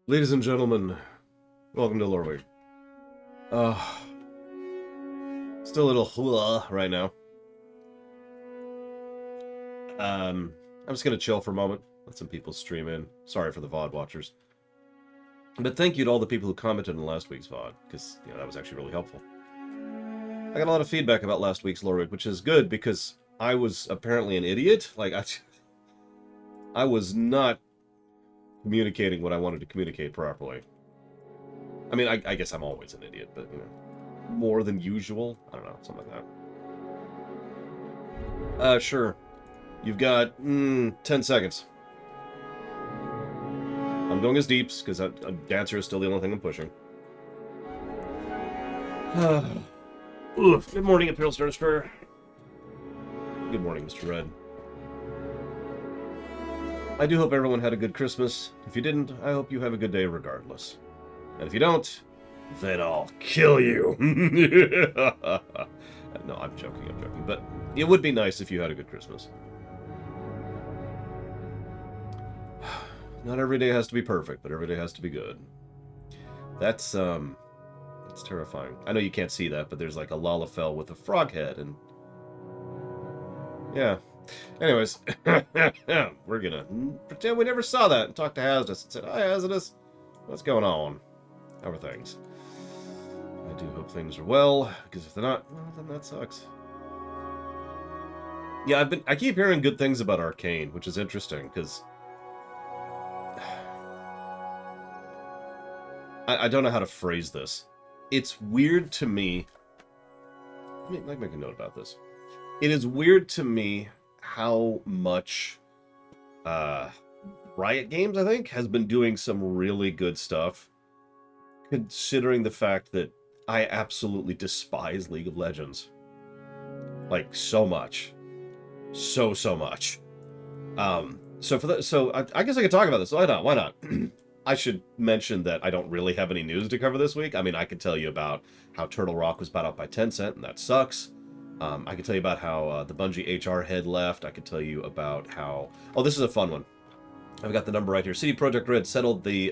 Ladies and gentlemen, welcome to Loreweek. Uh, Still a little right now. I'm just gonna chill for a moment, let some people stream in. Sorry for the VOD watchers. But thank you to all the people who commented in last week's VOD, because that was actually really helpful. I got a lot of feedback about last week's Loreweek, which is good because I was apparently an idiot. Like I was not communicating what I wanted to communicate properly. I mean, I guess I'm always an idiot, but, more than usual. I don't know, something like that. Sure. You've got, 10 seconds. I'm going as deeps, because a dancer is still the only thing I'm pushing. Good morning, Imperial Star Destroyer. Good morning, Mr. Red. I do hope everyone had a good Christmas. If you didn't, I hope you have a good day regardless. And if you don't, then I'll kill you. No, I'm joking. But it would be nice if you had a good Christmas. Not every day has to be perfect, but every day has to be good. That's terrifying. I know you can't see that, but there's like a Lalafell with a frog head, and yeah. Anyways, we're gonna pretend we never saw that and talk to Hazardous and said, "Hi, Hazardous. What's going on? How are things?" I do hope things are well, because if they're not, well, then that sucks. Yeah, I keep hearing good things about Arcane, which is interesting, because I don't know how to phrase this. It's weird to me. Let me make a note about this. It is weird to me how much Riot Games, I think, has been doing some really good stuff, considering the fact that I absolutely despise League of Legends. Like, so much. So much. So I guess I could talk about this. Why not? I should mention that I don't really have any news to cover this week. I mean, I could tell you about how Turtle Rock was bought out by Tencent, and that sucks. I could tell you about how the Bungie HR head left. I could tell you about how... Oh, this is a fun one. I've got the number right here. CD Projekt Red settled the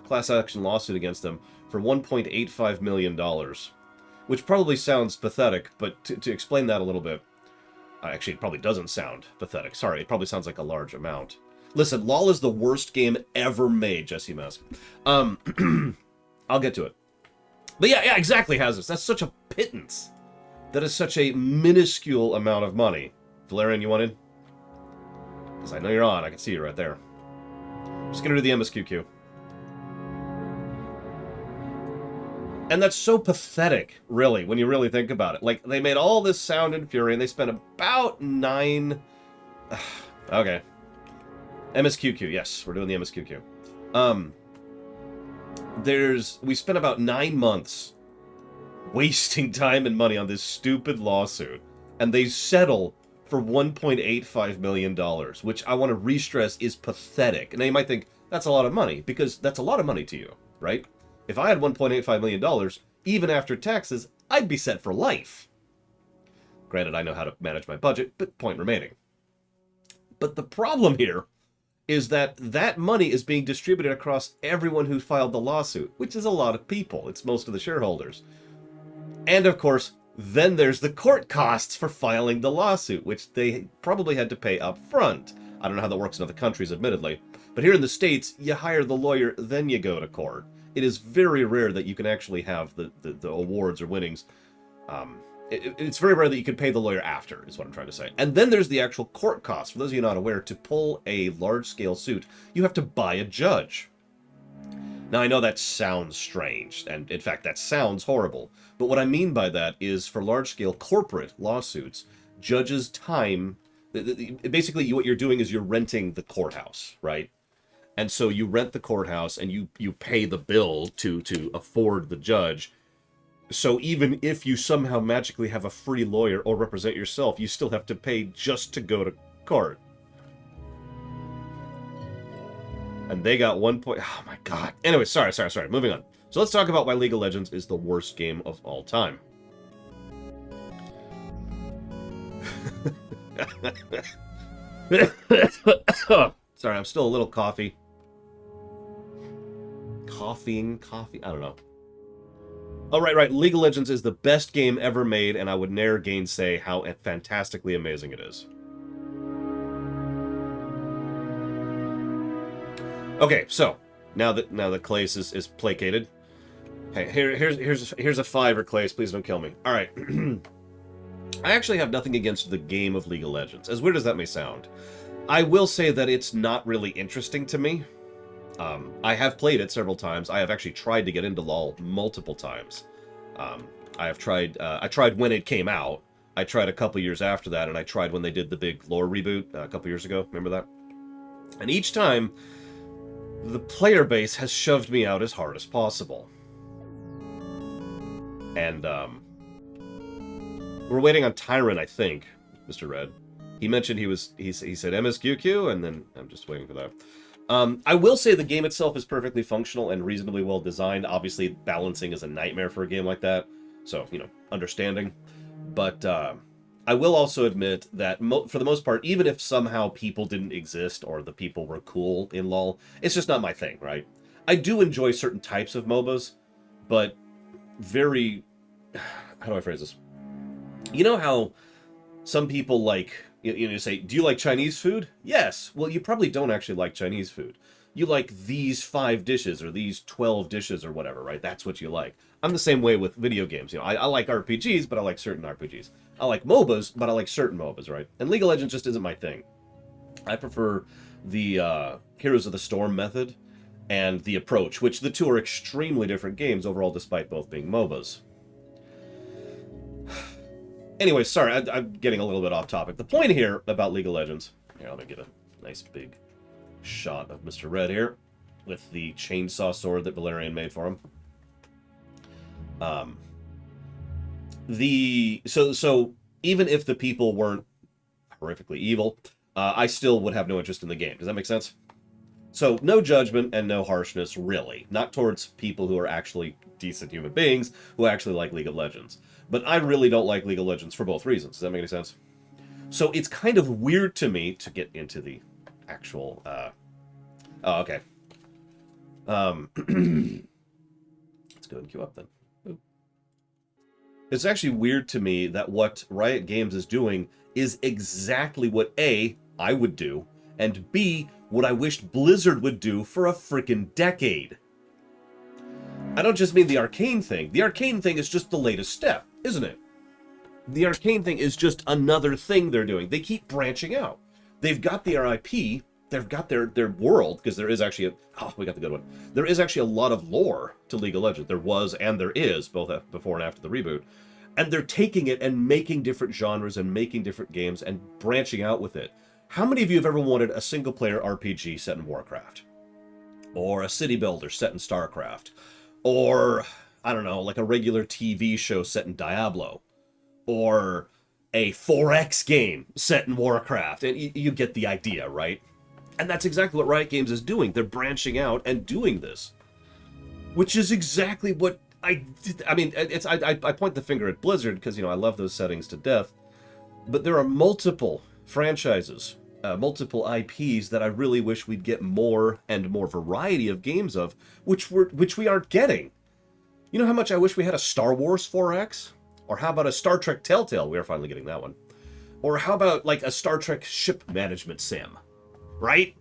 class action lawsuit against them for $1.85 million, which probably sounds pathetic, but to explain that a little bit... actually, it probably doesn't sound pathetic. Sorry, it probably sounds like a large amount. Listen, LoL is the worst game ever made, Jesse Musk. I'll get to it. But yeah, exactly, Hazardous. That's such a pittance. That is such a minuscule amount of money. Valerian, you want in? Because I know you're on. I can see you right there. I'm just going to do the MSQQ. And that's so pathetic, really, when you really think about it. Like, they made all this sound and fury, and they spent about 9... Okay. MSQQ, yes, we're doing the MSQQ. We spent about 9 months wasting time and money on this stupid lawsuit, and they settle for $1.85 million, which I want to re-stress is pathetic. Now you might think, that's a lot of money, because that's a lot of money to you, right? If I had $1.85 million, even after taxes, I'd be set for life. Granted, I know how to manage my budget, but point remaining. But the problem here is that that money is being distributed across everyone who filed the lawsuit, which is a lot of people. It's most of the shareholders. And, of course, then there's the court costs for filing the lawsuit, which they probably had to pay up front. I don't know how that works in other countries, admittedly. But here in the States, you hire the lawyer, then you go to court. It is very rare that you can actually have the awards or winnings. It's very rare that you can pay the lawyer after, is what I'm trying to say. And then there's the actual court costs. For those of you not aware, to pull a large-scale suit, you have to buy a judge. Now, I know that sounds strange, and in fact, that sounds horrible. But what I mean by that is, for large-scale corporate lawsuits, judges' time... Basically, what you're doing is you're renting the courthouse, right? And so you rent the courthouse, and you pay the bill to afford the judge. So even if you somehow magically have a free lawyer or represent yourself, you still have to pay just to go to court. And they got 1 point... Oh my god. Anyway, sorry. Moving on. So let's talk about why League of Legends is the worst game of all time. Sorry, I'm still a little coffee. Coffee, I don't know. Oh, right. League of Legends is the best game ever made, and I would ne'er gainsay how fantastically amazing it is. Okay, so now that Clace is placated, hey, here's a fiver, Clace. Please don't kill me. All right. I actually have nothing against the game of League of Legends, as weird as that may sound. I will say that it's not really interesting to me. I have played it several times. I have actually tried to get into LoL multiple times. I tried when it came out. I tried a couple years after that, and I tried when they did the big lore reboot a couple years ago. Remember that? And each time, the player base has shoved me out as hard as possible. And, we're waiting on Tyrant, I think, Mr. Red. He mentioned he said MSQQ, and then I'm just waiting for that. I will say the game itself is perfectly functional and reasonably well designed. Obviously, balancing is a nightmare for a game like that. So, understanding. But I will also admit that for the most part, even if somehow people didn't exist or the people were cool in LoL, it's just not my thing, right? I do enjoy certain types of MOBAs, but very... How do I phrase this? You know how some people like... You say, do you like Chinese food? Yes. Well, you probably don't actually like Chinese food. You like these 5 dishes or these 12 dishes or whatever, right? That's what you like. I'm the same way with video games. I like RPGs, but I like certain RPGs. I like MOBAs, but I like certain MOBAs, right? And League of Legends just isn't my thing. I prefer the Heroes of the Storm method and the approach, which the two are extremely different games overall, despite both being MOBAs. Anyway, sorry, I'm getting a little bit off topic. The point here about League of Legends... Here, let me get a nice big shot of Mr. Red here with the chainsaw sword that Valerian made for him. So even if the people weren't horrifically evil, I still would have no interest in the game. Does that make sense? So no judgment and no harshness, really. Not towards people who are actually decent human beings who actually like League of Legends. But I really don't like League of Legends for both reasons. Does that make any sense? So it's kind of weird to me to get into the actual... Oh, okay. Let's go and queue up then. Ooh. It's actually weird to me that what Riot Games is doing is exactly what A, I would do, and B, what I wished Blizzard would do for a freaking decade. I don't just mean the Arcane thing. The Arcane thing is just the latest step, isn't it? The Arcane thing is just another thing they're doing. They keep branching out. They've got their IP, they've got their world, because there is actually we got the good one. There is actually a lot of lore to League of Legends. There was and there is, both before and after the reboot. And they're taking it and making different genres and making different games and branching out with it. How many of you have ever wanted a single-player RPG set in Warcraft? Or a city builder set in StarCraft? Or, I don't know, like a regular TV show set in Diablo? Or a 4X game set in Warcraft? And you get the idea, right? And that's exactly what Riot Games is doing. They're branching out and doing this. Which is exactly what I did. I mean, I point the finger at Blizzard because, I love those settings to death. But there are multiple franchises, multiple IPs that I really wish we'd get more and more variety of games of, which we aren't getting. You know how much I wish we had a Star Wars 4X? Or how about a Star Trek Telltale? We are finally getting that one. Or how about like a Star Trek ship management sim? Right?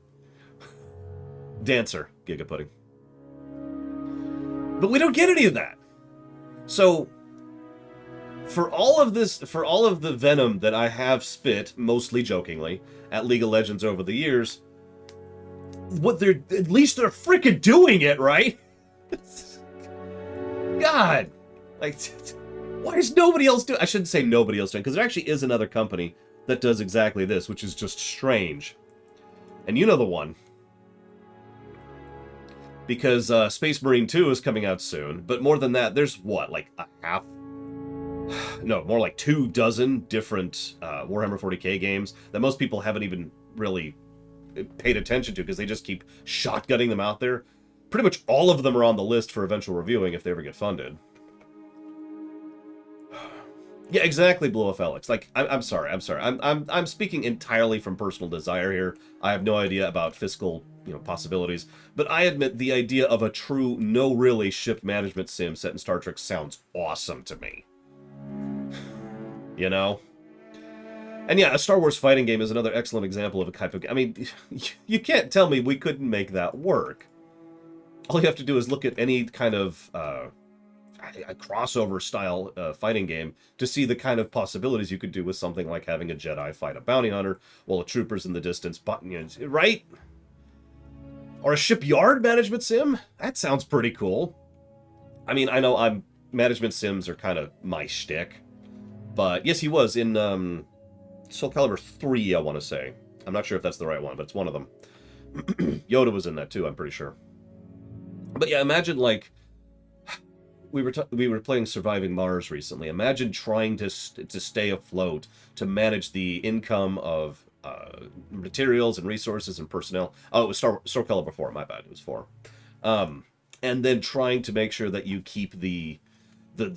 Dancer, Giga Pudding. But we don't get any of that. So, for all of the venom that I have spit, mostly jokingly, at League of Legends over the years, at least they're freaking doing it, right? God! Like, why is nobody else doing... I shouldn't say nobody else doing, because there actually is another company that does exactly this, which is just strange. And you know the one. Because Space Marine 2 is coming out soon, but more than that, there's what, like a half... No, more like 24 different Warhammer 40k games that most people haven't even really paid attention to because they just keep shotgunning them out there. Pretty much all of them are on the list for eventual reviewing if they ever get funded. Yeah, exactly, Blue Felix. Like, I'm sorry. I'm speaking entirely from personal desire here. I have no idea about fiscal possibilities. But I admit the idea of a true, no really ship management sim set in Star Trek sounds awesome to me. You know? And yeah, a Star Wars fighting game is another excellent example of a type of game. I mean, you can't tell me we couldn't make that work. All you have to do is look at any kind of a crossover style fighting game to see the kind of possibilities you could do with something like having a Jedi fight a bounty hunter while a trooper's in the distance, right? Or a shipyard management sim? That sounds pretty cool. I mean, I know management sims are kind of my shtick, but yes, he was in Soul Calibur 3, I want to say. I'm not sure if that's the right one, but it's one of them. Yoda was in that too, I'm pretty sure. But yeah, imagine like we were playing Surviving Mars recently. Imagine trying to stay afloat, to manage the income of materials and resources and personnel. Oh, it was Soul Calibur 4. My bad. It was 4. And then trying to make sure that you keep the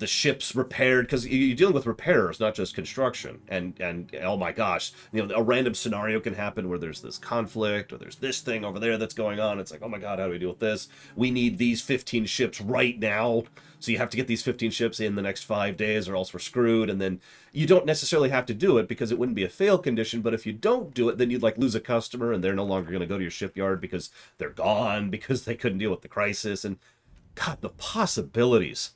ships repaired, because you're dealing with repairers, not just construction. And oh my gosh, a random scenario can happen where there's this conflict, or there's this thing over there that's going on. It's like, oh my god, how do we deal with this? We need these 15 ships right now, so you have to get these 15 ships in the next 5 days, or else we're screwed. And then you don't necessarily have to do it because it wouldn't be a fail condition, but if you don't do it, then you'd like lose a customer, and they're no longer going to go to your shipyard because they're gone because they couldn't deal with the crisis. And god, the possibilities.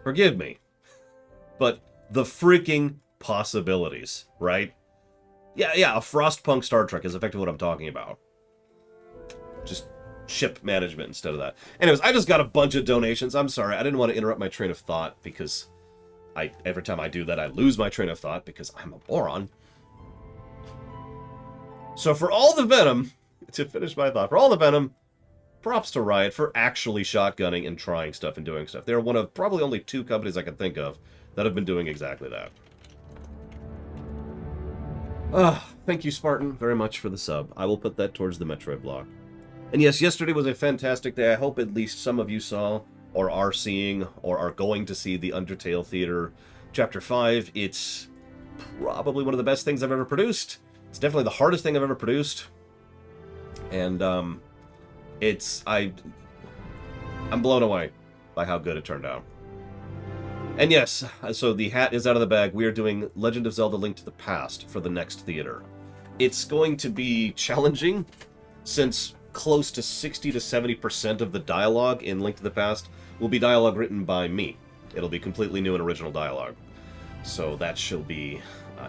Forgive me, but the freaking possibilities, right? Yeah, a Frostpunk Star Trek is effectively what I'm talking about. Just ship management instead of that. Anyways, I just got a bunch of donations. I'm sorry, I didn't want to interrupt my train of thought, because every time I do that, I lose my train of thought, because I'm a moron. So for all the venom, to finish my thought, for all the venom, props to Riot for actually shotgunning and trying stuff and doing stuff. They're one of probably only 2 companies I can think of that have been doing exactly that. Thank you, Spartan, very much for the sub. I will put that towards the Metroid block. And yes, yesterday was a fantastic day. I hope at least some of you saw, or are seeing, or are going to see the Undertale Theater Chapter 5. It's probably one of the best things I've ever produced. It's definitely the hardest thing I've ever produced. And, I'm blown away by how good it turned out. And yes, so the hat is out of the bag. We are doing Legend of Zelda: Link to the Past for the next theater. It's going to be challenging, since close to 60 to 70% of the dialogue in Link to the Past will be dialogue written by me. It'll be completely new and original dialogue. So that shall be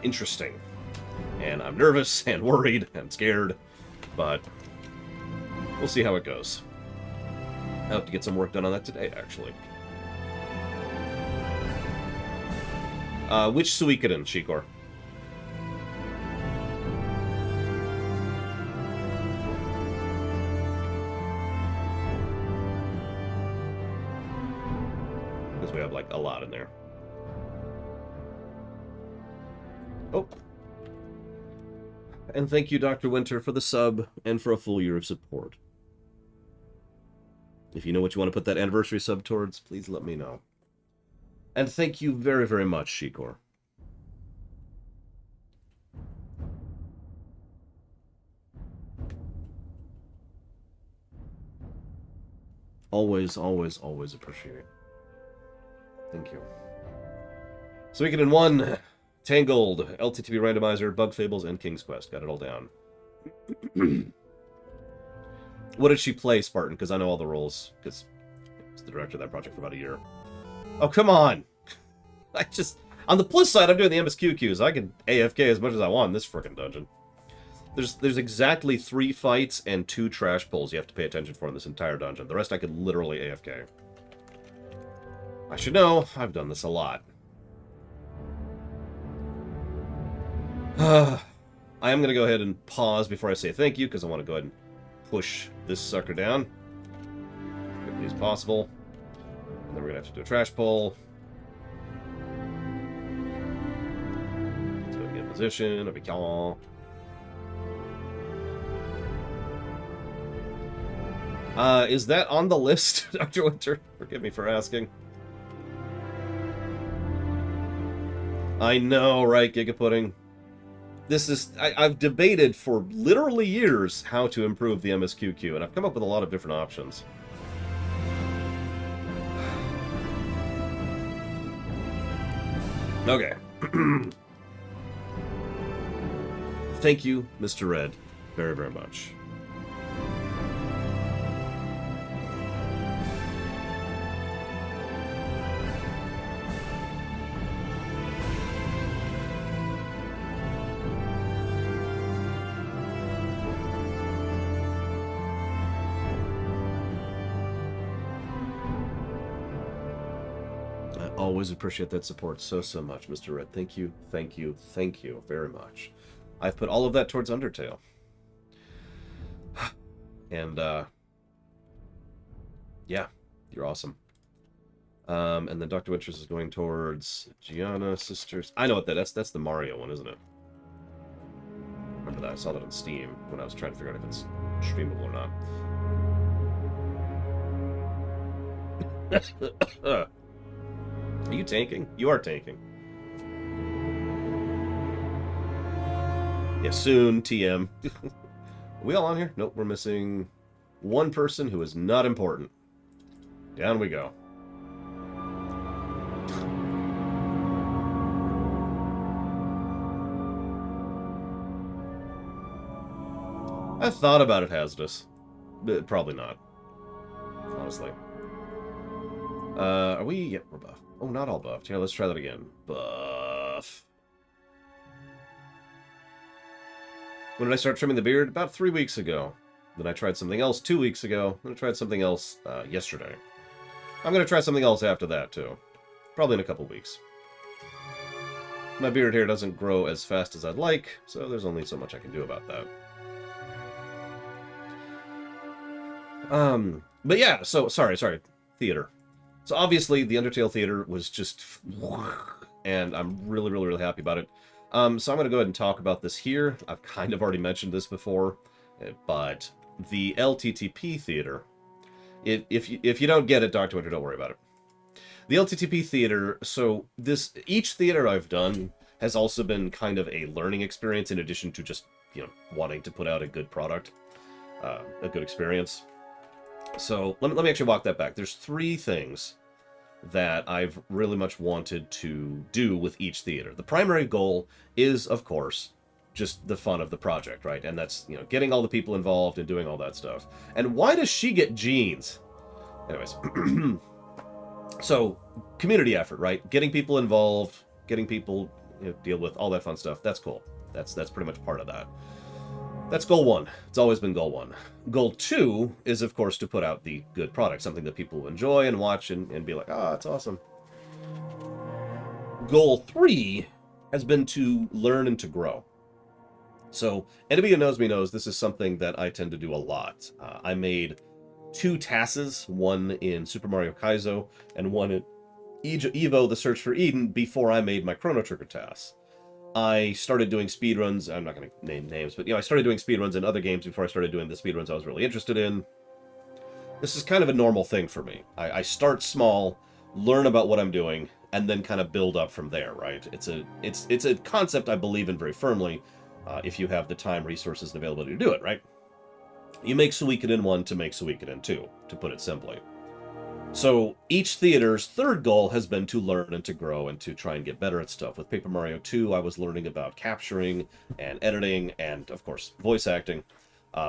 interesting. And I'm nervous and worried and scared, but we'll see how it goes. I hope to get some work done on that today, actually. Which Suikoden, Shikor? Because we have, like, a lot in there. Oh. And thank you, Dr. Winter, for the sub, and for a full year of support. If you know what you want to put that anniversary sub towards, please let me know. And thank you very, very much, Shikor. Always, always, always appreciate. Thank you. Suikoden 1, Tangled, LTTB Randomizer, Bug Fables, and King's Quest. Got it all down. What did she play, Spartan? Because I know all the roles, because I was the director of that project for about a year. Oh, come on! On the plus side, I'm doing the MSQ queues. I can AFK as much as I want in this frickin' dungeon. There's exactly 3 fights and 2 trash pulls you have to pay attention for in this entire dungeon. The rest I could literally AFK. I should know, I've done this a lot. I am going to go ahead and pause before I say thank you, because I want to go ahead and push this sucker down as quickly as possible. And then we're going to have to do a trash pull. Let's go get in position. Is that on the list, Dr. Winter? Forgive me for asking. I know, right, Giga Pudding? This is... I've debated for literally years how to improve the MSQQ, and I've come up with a lot of different options. Okay. Thank you, Mr. Red, very, very much. Always appreciate that support so much, Mr. Red. Thank you very much. I've put all of that towards Undertale. And, yeah, you're awesome. And then Dr. Winters is going towards Gianna Sisters. I know what that's the Mario one, isn't it? Remember that, I saw that on Steam when I was trying to figure out if it's streamable or not. Are you tanking? You are tanking. Yeah, soon, TM. Are we all on here? Nope, we're missing one person who is not important. Down we go. I thought about it, Hazardous. But probably not. Honestly. Are we... Yep, we're buff. Oh, not all buffed. Here, let's try that again. Buff. When did I start trimming the beard? About 3 weeks ago. Then I tried something else 2 weeks ago. Then I tried something else yesterday. I'm going to try something else after that, too. Probably in a couple weeks. My beard hair doesn't grow as fast as I'd like, so there's only so much I can do about that. But yeah, so, sorry. Theater. So obviously, the Undertale theater was just... And I'm really happy about it. So I'm going to go ahead and talk about this here. I've kind of already mentioned this before, but the LTTP theater... If you don't get it, Dr. Winter, don't worry about it. The LTTP theater, so each theater I've done has also been kind of a learning experience in addition to just, wanting to put out a good product, a good experience. So let me actually walk that back. There's 3 things that I've really much wanted to do with each theater. The primary goal is, of course, just the fun of the project, right? And that's, getting all the people involved and doing all that stuff. And why does she get jeans? Anyways, so community effort, right? Getting people involved, getting people deal with all that fun stuff. That's cool. That's pretty much part of that. That's goal 1. It's always been goal 1. Goal 2 is, of course, to put out the good product, something that people enjoy and watch and be like, it's awesome. Goal 3 has been to learn and to grow. So anybody who knows me knows this is something that I tend to do a lot. I made 2 TASs, one in Super Mario Kaizo and one in Evo, The Search for Eden, before I made my Chrono Trigger TAS. I started doing speedruns. I'm not going to name names, but I started doing speedruns in other games before I started doing the speedruns I was really interested in. This is kind of a normal thing for me. I start small, learn about what I'm doing, and then kind of build up from there, right? It's a concept I believe in very firmly, if you have the time, resources, and availability to do it, right? You make Suikoden 1 to make Suikoden 2, to put it simply. So each theater's third goal has been to learn and to grow and to try and get better at stuff. With Paper Mario 2, I was learning about capturing and editing and, of course, voice acting.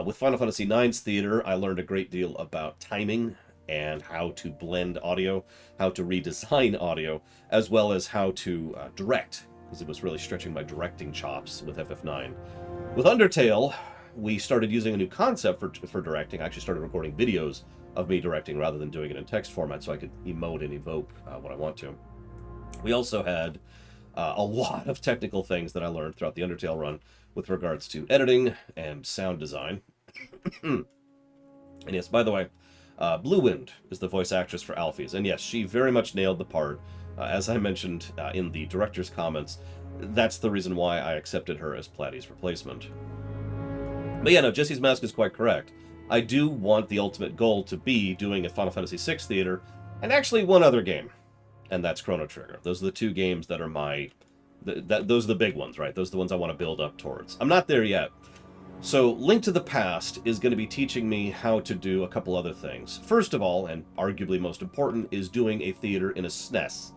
With Final Fantasy IX's theater, I learned a great deal about timing and how to blend audio, how to redesign audio, as well as how to direct, because it was really stretching my directing chops with FF9. With Undertale, we started using a new concept for directing. I actually started recording videos of me directing rather than doing it in text format so I could emote and evoke what I want to. We also had a lot of technical things that I learned throughout the Undertale run with regards to editing and sound design. And yes, by the way, Blue Wind is the voice actress for Alphys, and yes, she very much nailed the part. As I mentioned in the director's comments, that's the reason why I accepted her as Platy's replacement. But yeah, no, Jesse's Mask is quite correct. I do want the ultimate goal to be doing a Final Fantasy VI theater, and actually one other game, and that's Chrono Trigger. Those are the 2 games that are my Those are the big ones, right? Those are the ones I want to build up towards. I'm not there yet. So Link to the Past is going to be teaching me how to do a couple other things. First of all, and arguably most important, is doing a theater in a SNES.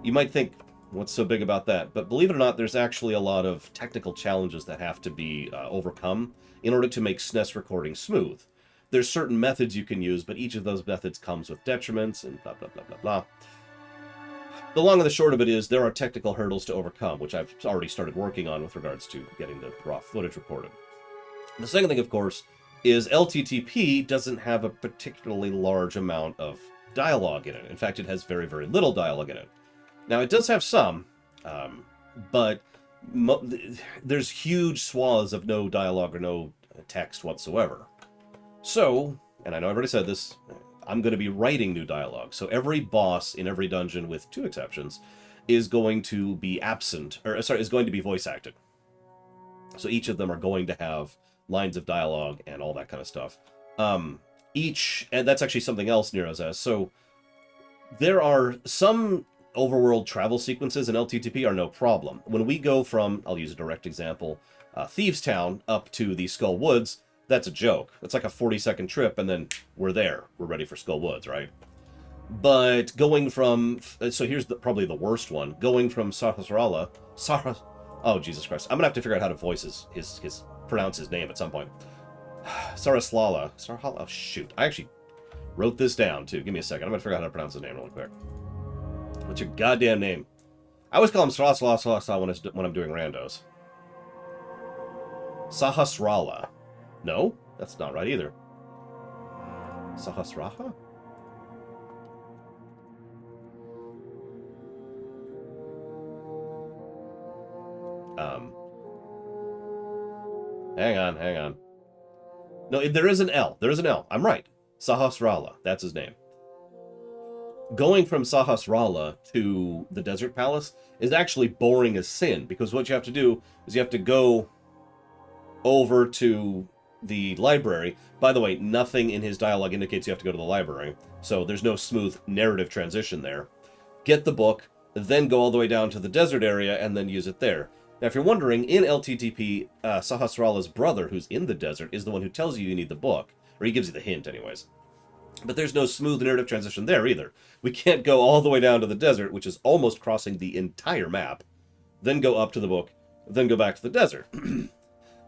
You might think, what's so big about that? But believe it or not, there's actually a lot of technical challenges that have to be overcome in order to make SNES recording smooth. There's certain methods you can use, but each of those methods comes with detriments and blah, blah, blah, blah, blah. The long and the short of it is there are technical hurdles to overcome, which I've already started working on with regards to getting the raw footage recorded. The second thing, of course, is LTTP doesn't have a particularly large amount of dialogue in it. In fact, it has very, very little dialogue in it. Now, it does have some, but there's huge swaths of no dialogue or no text whatsoever. So, and I know I've already said this, I'm going to be writing new dialogue. So every boss in every dungeon, with 2 exceptions, is going to be is going to be voice acted. So each of them are going to have lines of dialogue and all that kind of stuff. And that's actually something else Nero says. So there are some overworld travel sequences in LTTP are no problem. When we go from, I'll use a direct example, Thieves Town up to the Skull Woods, that's a joke. It's like a 40-second trip, and then we're there. We're ready for Skull Woods, right? But going from... So here's probably the worst one. Going from Sahasrara... Oh, Jesus Christ. I'm going to have to figure out how to voice pronounce his name at some point. Saraslala. Oh, shoot. I actually wrote this down, too. Give me a second. I'm going to figure out how to pronounce his name real quick. What's your goddamn name? I always call him Saraslala when I'm doing randos. Sahasrala. No, that's not right either. Sahasraha? Hang on. No, there is an L. There is an L. I'm right. Sahasrala. That's his name. Going from Sahasrala to the Desert Palace is actually boring as sin, because what you have to do is you have to go over to the library. By the way, nothing in his dialogue indicates you have to go to the library, so there's no smooth narrative transition there. Get the book, then go all the way down to the desert area, and then use it there. Now, if you're wondering, in LTTP, Sahasrala's brother, who's in the desert, is the one who tells you need the book, or he gives you the hint anyways. But there's no smooth narrative transition there either. We can't go all the way down to the desert, which is almost crossing the entire map, then go up to the book, then go back to the desert.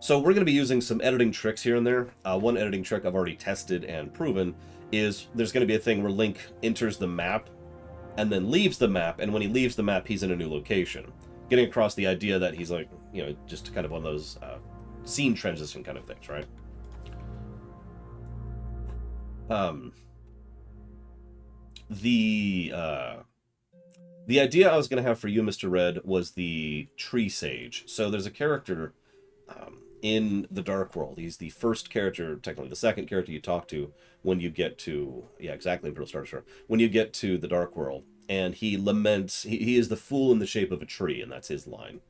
So we're going to be using some editing tricks here and there. One editing trick I've already tested and proven is there's going to be a thing where Link enters the map and then leaves the map, and when he leaves the map, he's in a new location. Getting across the idea that he's like, just kind of one of those scene transition kind of things, right? The idea I was going to have for you, Mr. Red, was the Tree Sage. So there's a character in the Dark World. He's the first character, technically the second character you talk to when you get to, Imperial Star Destroyer, when you get to the Dark World. And he laments, he is the fool in the shape of a tree, and that's his line.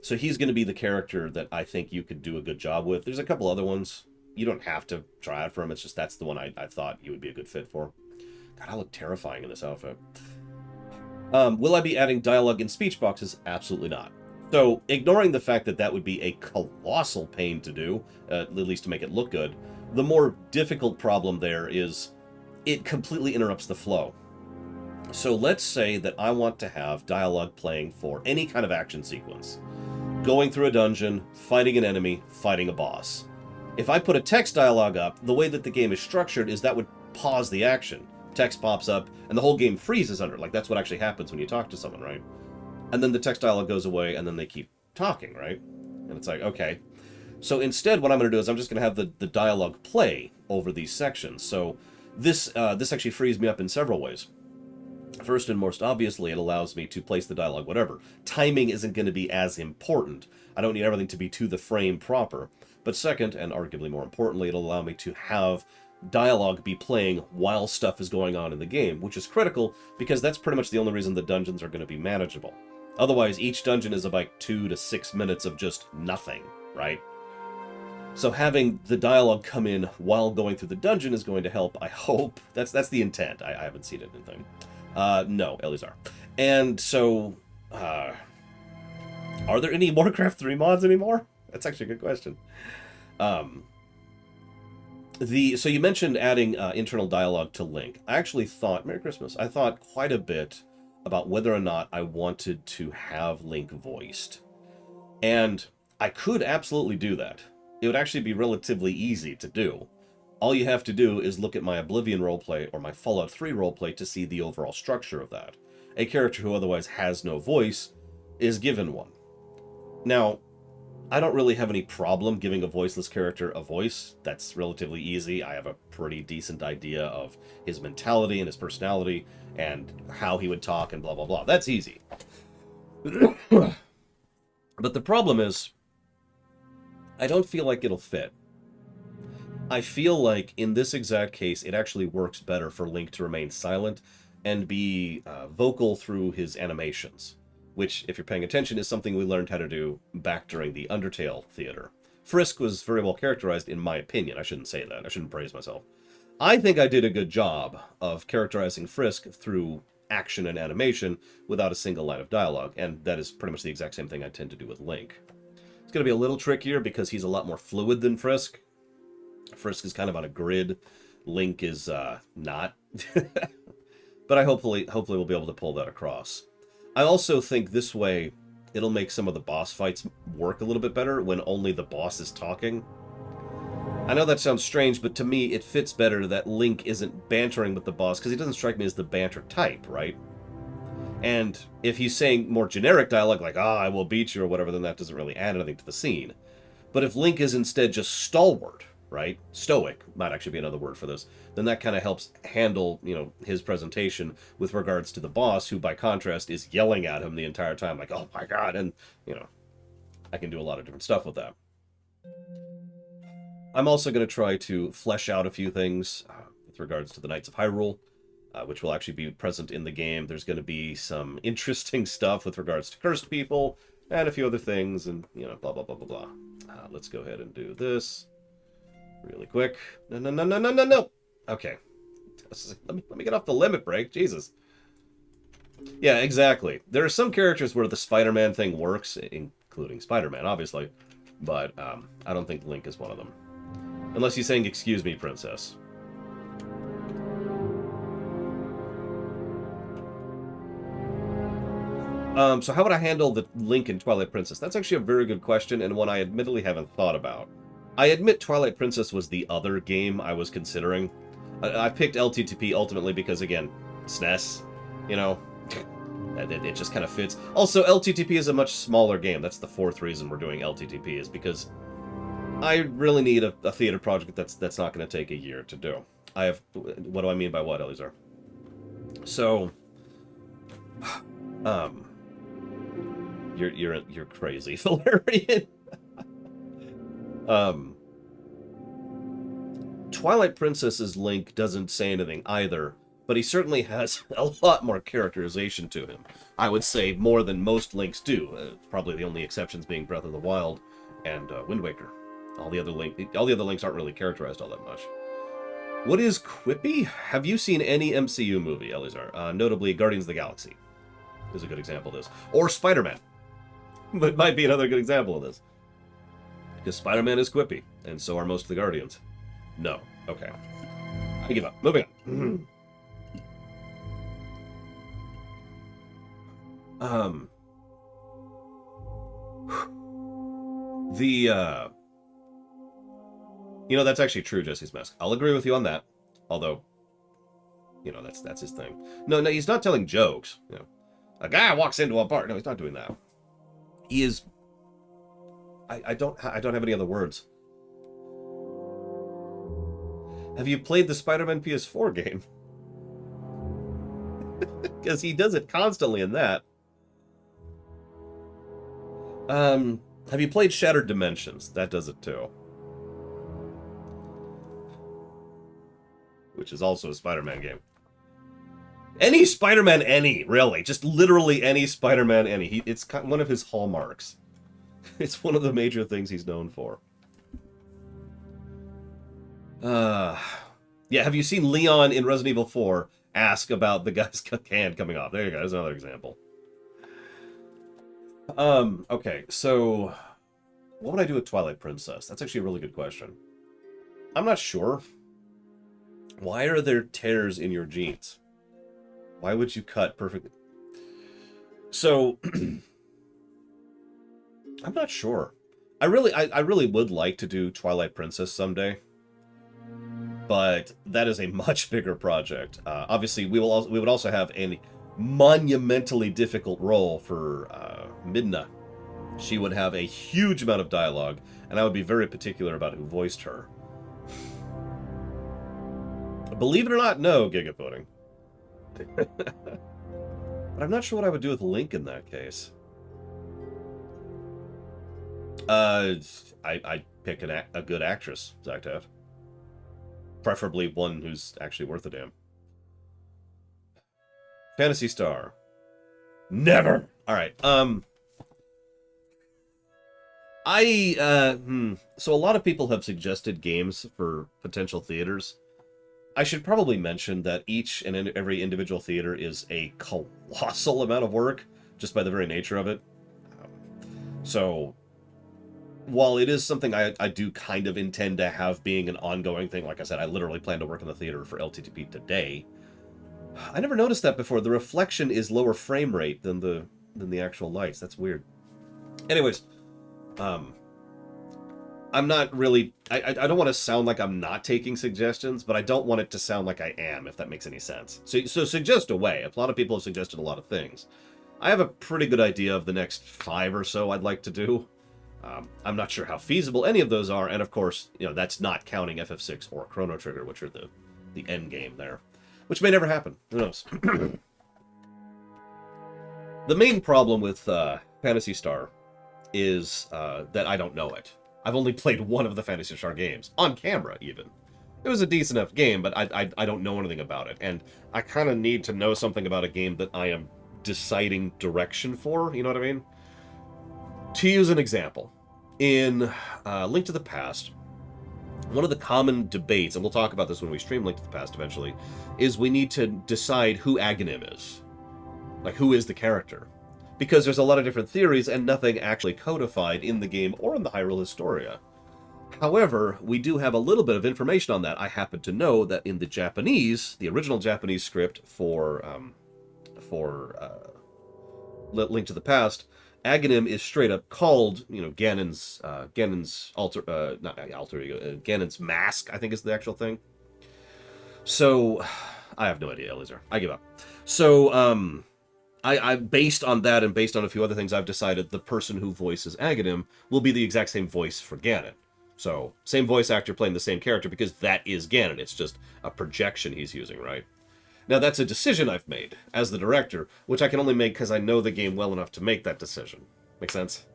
So he's going to be the character that I think you could do a good job with. There's a couple other ones. You don't have to try out for him. It's just that's the one I thought you would be a good fit for. God, I look terrifying in this outfit. Will I be adding dialogue in speech boxes? Absolutely not. So, ignoring the fact that that would be a colossal pain to do, at least to make it look good, the more difficult problem there is it completely interrupts the flow. So let's say that I want to have dialogue playing for any kind of action sequence. Going through a dungeon, fighting an enemy, fighting a boss. If I put a text dialogue up, the way that the game is structured is that would pause the action. Text pops up, and the whole game freezes under it. Like, that's what actually happens when you talk to someone, right? And then the text dialogue goes away, and then they keep talking, right? And it's like, okay. So instead, what I'm going to do is I'm just going to have the dialogue play over these sections. So this actually frees me up in several ways. First and most obviously, it allows me to place the dialogue whatever. Timing isn't going to be as important. I don't need everything to be to the frame proper. But second, and arguably more importantly, it'll allow me to have dialogue be playing while stuff is going on in the game, which is critical because that's pretty much the only reason the dungeons are going to be manageable. Otherwise, each dungeon is about 2 to 6 minutes of just nothing, right? So having the dialogue come in while going through the dungeon is going to help, I hope. That's the intent. I haven't seen it in anything. No, Elizar. And so, Are there any Warcraft 3 mods anymore? That's actually a good question. Um, so you mentioned adding internal dialogue to Link. I actually thought, Merry Christmas, I thought quite a bit about whether or not I wanted to have Link voiced. And I could absolutely do that. It would actually be relatively easy to do. All you have to do is look at my Oblivion roleplay or my Fallout 3 roleplay to see the overall structure of that. A character who otherwise has no voice is given one. Now, I don't really have any problem giving a voiceless character a voice. That's relatively easy. I have a pretty decent idea of his mentality and his personality and how he would talk and blah, blah, blah. That's easy. But the problem is, I don't feel like it'll fit. I feel like in this exact case, it actually works better for Link to remain silent and be vocal through his animations, which, if you're paying attention, is something we learned how to do back during the Undertale theater. Frisk was very well characterized, in my opinion. I shouldn't say that. I shouldn't praise myself. I think I did a good job of characterizing Frisk through action and animation without a single line of dialogue, and that is pretty much the exact same thing I tend to do with Link. It's going to be a little trickier because he's a lot more fluid than Frisk. Frisk is kind of on a grid. Link is not. But I hopefully we'll be able to pull that across. I also think this way it'll make some of the boss fights work a little bit better when only the boss is talking. I know that sounds strange, but to me it fits better that Link isn't bantering with the boss, because he doesn't strike me as the banter type, right? And if he's saying more generic dialogue like, I will beat you or whatever, then that doesn't really add anything to the scene. But if Link is instead just stalwart, right? Stoic might actually be another word for this. Then that kind of helps handle, his presentation with regards to the boss, who by contrast is yelling at him the entire time, like, oh my god, and, I can do a lot of different stuff with that. I'm also going to try to flesh out a few things with regards to the Knights of Hyrule, which will actually be present in the game. There's going to be some interesting stuff with regards to cursed people, and a few other things, and, blah, blah, blah, blah, blah. Let's go ahead and do this really quick. No. Okay. Let me get off the limit break. Jesus. Yeah, exactly. There are some characters where the Spider-Man thing works, including Spider-Man, obviously, but I don't think Link is one of them. Unless he's saying, excuse me, princess. So how would I handle the Link in Twilight Princess? That's actually a very good question, and one I admittedly haven't thought about. I admit Twilight Princess was the other game I was considering. I picked LTTP ultimately because, again, SNES, it just kind of fits. Also, LTTP is a much smaller game. That's the fourth reason we're doing LTTP, is because I really need a theater project that's not going to take a year to do. What do I mean by what, Elizar? So, you're crazy, Valerian. Twilight Princess's Link doesn't say anything either, but he certainly has a lot more characterization to him. I would say more than most Links do. Probably the only exceptions being Breath of the Wild and Wind Waker. All the other Links aren't really characterized all that much. What is quippy? Have you seen any MCU movie, Elizar? Notably, Guardians of the Galaxy is a good example of this. Or Spider-Man. But might be another good example of this. Because Spider-Man is quippy, and so are most of the Guardians. No. Okay. I give up. Moving on. That's actually true, Jesse's Mask. I'll agree with you on that. Although, that's his thing. No, he's not telling jokes. A guy walks into a bar. No, he's not doing that. He is... I don't have any other words. Have you played the Spider-Man PS4 game? Because he does it constantly in that. Have you played Shattered Dimensions? That does it too. Which is also a Spider-Man game. Any Spider-Man, really. Just literally any Spider-Man, it's one of his hallmarks. It's one of the major things he's known for. Yeah, have you seen Leon in Resident Evil 4 ask about the guy's hand coming off? There you go, there's another example. Okay, so what would I do with Twilight Princess? That's actually a really good question. I'm not sure. Why are there tears in your jeans? Why would you cut perfectly? So, I'm not sure. I really would like to do Twilight Princess someday, but that is a much bigger project. Obviously, we would also have a monumentally difficult role for Midna. She would have a huge amount of dialogue, and I would be very particular about who voiced her. Believe it or not, no, Gigapudding. But I'm not sure what I would do with Link in that case. Uh, I'd pick a good actress, Zactav. Preferably one who's actually worth a damn. Fantasy Star. Never! Alright, so a lot of people have suggested games for potential theaters. I should probably mention that each and every individual theater is a colossal amount of work, just by the very nature of it. So, while it is something I do kind of intend to have being an ongoing thing, like I said, I literally plan to work in the theater for LTTP today. I never noticed that before. The reflection is lower frame rate than the actual lights. That's weird. Anyways, I'm not really... I don't want to sound like I'm not taking suggestions, but I don't want it to sound like I am, if that makes any sense. So suggest away. A lot of people have suggested a lot of things. I have a pretty good idea of the next 5 or so I'd like to do. I'm not sure how feasible any of those are, and of course, you know, that's not counting FF6 or Chrono Trigger, which are the end game there. Which may never happen. Who knows? The main problem with Phantasy Star is that I don't know it. I've only played one of the Phantasy Star games, on camera even. It was a decent enough game, but I don't know anything about it, and I kind of need to know something about a game that I am deciding direction for, you know what I mean? To use an example, in Link to the Past, one of the common debates, and we'll talk about this when we stream Link to the Past eventually, is we need to decide who Aghanim is. Like, who is the character? Because there's a lot of different theories and nothing actually codified in the game or in the Hyrule Historia. However, we do have a little bit of information on that. I happen to know that in the Japanese, the original Japanese script for Link to the Past, Aghanim is straight up called, you know, Ganon's Ganon's mask, I think is the actual thing. So, I have no idea, Eliezer. I give up. So, I based on that and based on a few other things, I've decided the person who voices Aghanim will be the exact same voice for Ganon. So, same voice actor playing the same character because that is Ganon. It's just a projection he's using, right? Now, that's a decision I've made as the director, which I can only make because I know the game well enough to make that decision. Make sense?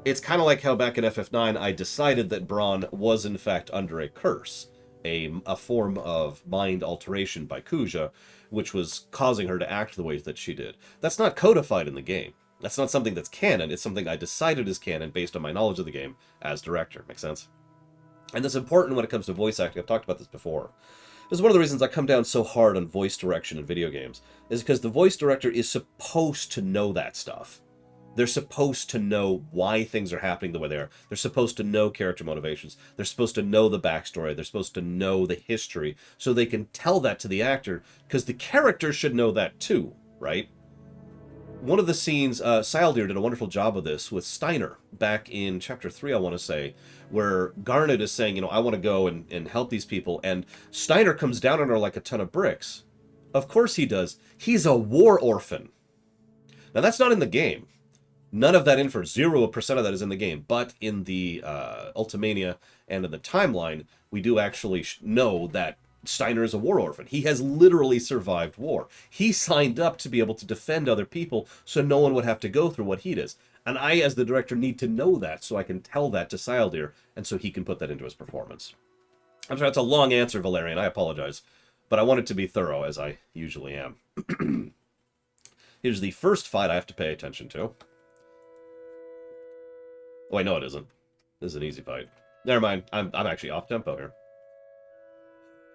It's kind of like how back in FF9 I decided that Braun was in fact under a curse, a form of mind alteration by Kuja, which was causing her to act the ways that she did. That's not codified in the game. That's not something that's canon. It's something I decided is canon based on my knowledge of the game as director. Make sense? And that's important when it comes to voice acting. I've talked about this before. This is one of the reasons I come down so hard on voice direction in video games, is because the voice director is supposed to know that stuff. They're supposed to know why things are happening the way they are. They're supposed to know character motivations. They're supposed to know the backstory. They're supposed to know the history, so they can tell that to the actor, because the character should know that too, right? One of the scenes, Syldear did a wonderful job of this with Steiner, back in Chapter 3, I want to say, where Garnet is saying, you know, I want to go and help these people, and Steiner comes down on her like a ton of bricks. Of course he does. He's a war orphan. Now, that's not in the game. None of that info, 0% of that is in the game, but in the Ultimania and in the timeline, we do actually know that Steiner is a war orphan. He has literally survived war. He signed up to be able to defend other people so no one would have to go through what he does. And I, as the director, need to know that so I can tell that to Syldear, and so he can put that into his performance. I'm sorry, that's a long answer, Valerian. I apologize. But I want it to be thorough, as I usually am. Here's the first fight I have to pay attention to. Oh, wait, no, it isn't. This is an easy fight. Never mind. I'm actually off tempo here.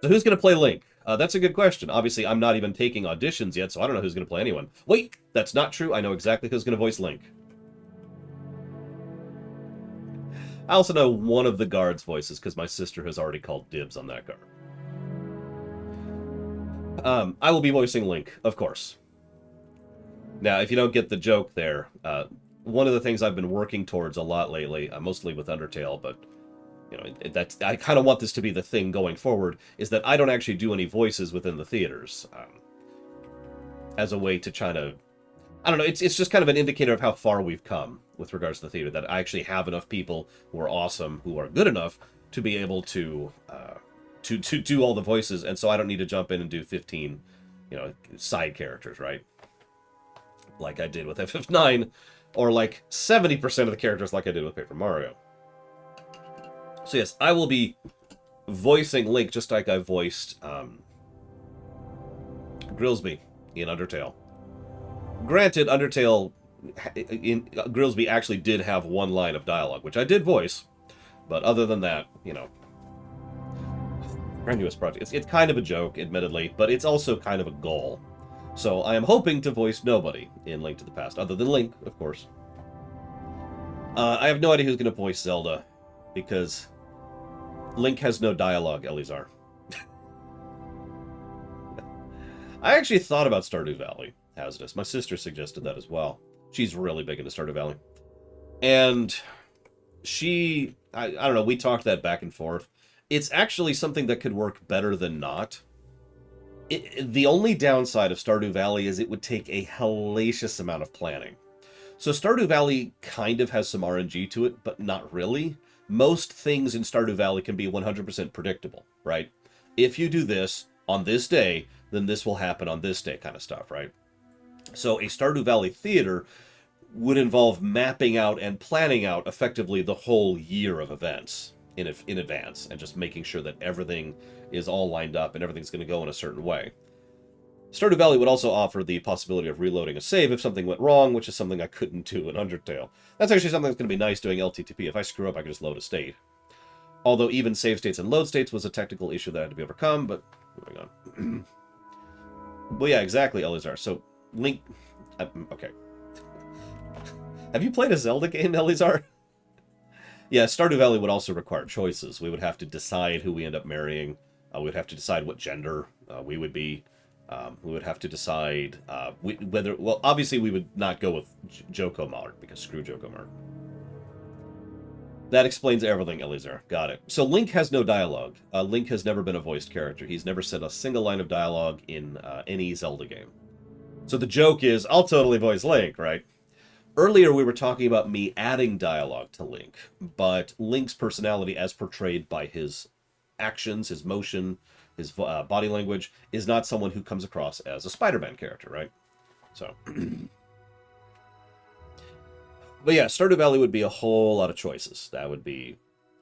So who's going to play Link? That's a good question. Obviously, I'm not even taking auditions yet, so I don't know who's going to play anyone. Wait, that's not true. I know exactly who's going to voice Link. I also know one of the guards' voices because my sister has already called dibs on that guard. I will be voicing Link, of course. Now, if you don't get the joke there, one of the things I've been working towards a lot lately, mostly with Undertale, but you know, that's I kind of want this to be the thing going forward, is that I don't actually do any voices within the theaters, as a way to try to, I don't know, it's just kind of an indicator of how far we've come with regards to the theater, that I actually have enough people who are awesome, who are good enough to be able to do all the voices, and so I don't need to jump in and do 15, side characters, right? Like I did with FF9, or like 70% of the characters like I did with Paper Mario. So yes, I will be voicing Link just like I voiced Grilsby in Undertale. Granted, Undertale in Grilsby actually did have one line of dialogue, which I did voice, but other than that, brand newest project. It's kind of a joke, admittedly, but it's also kind of a goal. So I am hoping to voice nobody in Link to the Past, other than Link, of course. I have no idea who's going to voice Zelda, because Link has no dialogue, Elizar. I actually thought about Stardew Valley, Hazardous. My sister suggested that as well. She's really big into Stardew Valley. And I don't know, we talked that back and forth. It's actually something that could work better than not. The only downside of Stardew Valley is it would take a hellacious amount of planning. So Stardew Valley kind of has some RNG to it, but not really. Most things in Stardew Valley can be 100% predictable, right? If you do this on this day, then this will happen on this day kind of stuff, right? So a Stardew Valley theater would involve mapping out and planning out effectively the whole year of events in advance, and just making sure that everything is all lined up and everything's going to go in a certain way. Stardew Valley would also offer the possibility of reloading a save if something went wrong, which is something I couldn't do in Undertale. That's actually something that's going to be nice doing LTTP. If I screw up, I can just load a state. Although even save states and load states was a technical issue that had to be overcome, but moving on. Well, yeah, exactly, Elizar. So, Link... okay. Have you played a Zelda game, Elizar? Yeah, Stardew Valley would also require choices. We would have to decide who we end up marrying. We would have to decide what gender we would be. We would have to decide whether... Well, obviously we would not go with Joko Mart, because screw Joko Mart. That explains everything, Elizar. Got it. So Link has no dialogue. Link has never been a voiced character. He's never said a single line of dialogue in any Zelda game. So the joke is, I'll totally voice Link, right? Earlier we were talking about me adding dialogue to Link, but Link's personality as portrayed by his actions, his motion, his body language, is not someone who comes across as a Spider-Man character, right? So... But yeah, Stardew Valley would be a whole lot of choices. That would be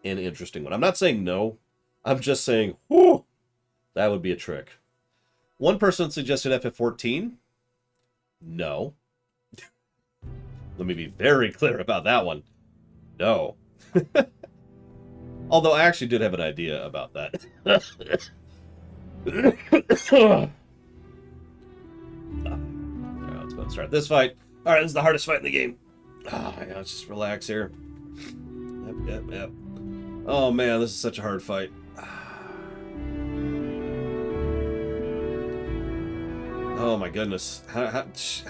an interesting one. I'm not saying no. I'm just saying, whew, that would be a trick. One person suggested FF14. No. Let me be very clear about that one. No. Although I actually did have an idea about that. Okay, let's go and start this fight. Alright, this is the hardest fight in the game. Yeah, let's just relax here. Yep. Oh man, this is such a hard fight. Oh my goodness. How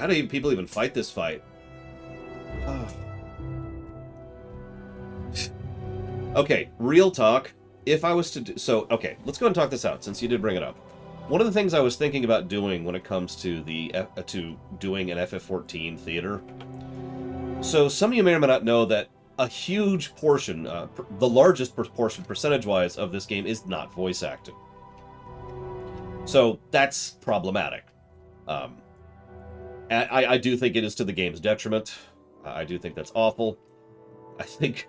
do people even fight this fight? Oh. Okay, real talk. If I was to do... So, okay, let's go and talk this out, since you did bring it up. One of the things I was thinking about doing when it comes to doing an FF14 theater... So some of you may or may not know that a huge portion, the largest portion percentage-wise of this game is not voice acting. So that's problematic. I do think it is to the game's detriment. I do think that's awful. I think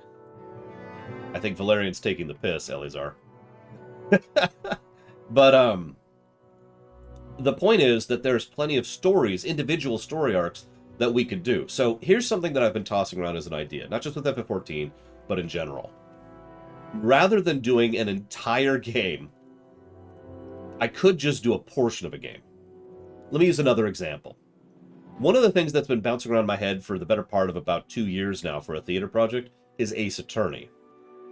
Valerian's taking the piss, Elizar. But the point is that there's plenty of stories, individual story arcs, that we could do. So here's something that I've been tossing around as an idea, not just with FF14, but in general. Rather than doing an entire game, I could just do a portion of a game. Let me use another example. One of the things that's been bouncing around my head for the better part of about 2 years now for a theater project is Ace Attorney.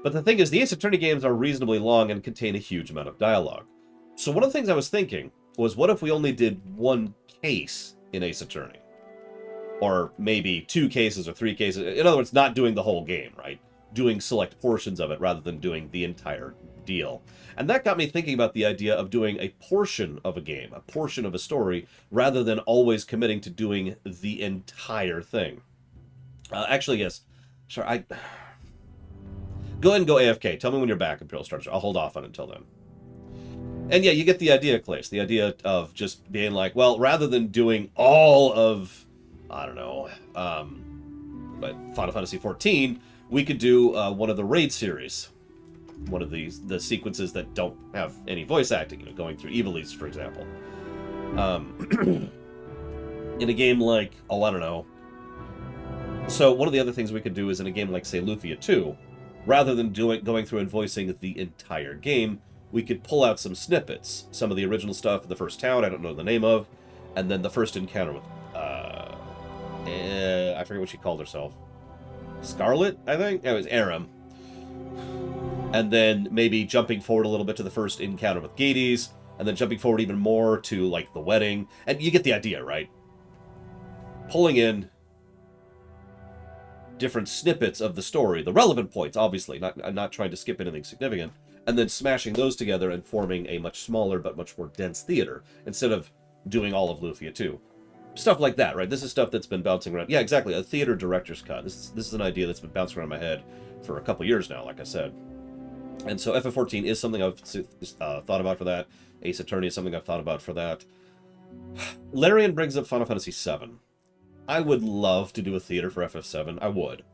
But the thing is, the Ace Attorney games are reasonably long and contain a huge amount of dialogue. So one of the things I was thinking was, what if we only did one case in Ace Attorney? Or maybe 2 cases or 3 cases. In other words, not doing the whole game, right? Doing select portions of it rather than doing the entire deal. And that got me thinking about the idea of doing a portion of a game, a portion of a story, rather than always committing to doing the entire thing. Actually, yes. Sure, Go ahead and go AFK. Tell me when you're back, Imperial Starter. I'll hold off on it until then. And yeah, you get the idea, Clace. The idea of just being like, well, rather than doing all of, I don't know, but Final Fantasy XIV, we could do one of the raid series. One of the sequences that don't have any voice acting, going through Evilise, for example. In a game like, oh, I don't know. So one of the other things we could do is in a game like, say, Lufia 2, rather than going through and voicing the entire game, we could pull out some snippets. Some of the original stuff, the first town I don't know the name of, and then the first encounter with, I forget what she called herself. Scarlet, I think? It was Aram. And then maybe jumping forward a little bit to the first encounter with Gades, and then jumping forward even more to, like, the wedding. And you get the idea, right? Pulling in different snippets of the story, the relevant points, obviously, not trying to skip anything significant, and then smashing those together and forming a much smaller but much more dense theater, instead of doing all of Lufia 2. Stuff like that, right? This is stuff that's been bouncing around. Yeah, exactly, a theater director's cut. This is an idea that's been bouncing around my head for a couple years now, like I said. And so FF14 is something I've thought about for that. Ace Attorney is something I've thought about for that. Larian brings up Final Fantasy VII. I would love to do a theater for FF7. I would.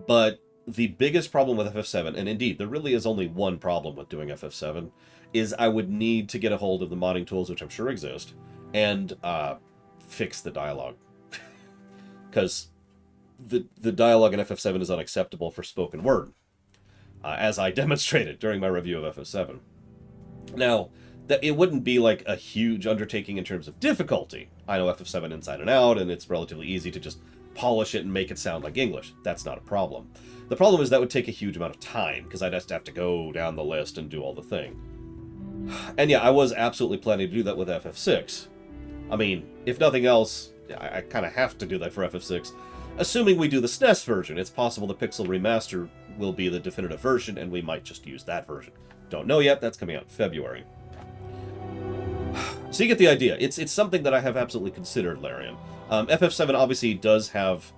But the biggest problem with FF7, and indeed, there really is only one problem with doing FF7, is I would need to get a hold of the modding tools, which I'm sure exist, and fix the dialogue. Because the dialogue in FF7 is unacceptable for spoken word, as I demonstrated during my review of FF7. Now, it wouldn't be like a huge undertaking in terms of difficulty. I know FF7 inside and out, and it's relatively easy to just polish it and make it sound like English. That's not a problem. The problem is that would take a huge amount of time, because I'd just have to go down the list and do all the thing. And yeah, I was absolutely planning to do that with FF6. I mean, if nothing else, I kind of have to do that for FF6. Assuming we do the SNES version, it's possible the Pixel Remaster will be the definitive version, and we might just use that version. Don't know yet, that's coming out in February. So you get the idea. It's something that I have absolutely considered, Larian. FF7 obviously does have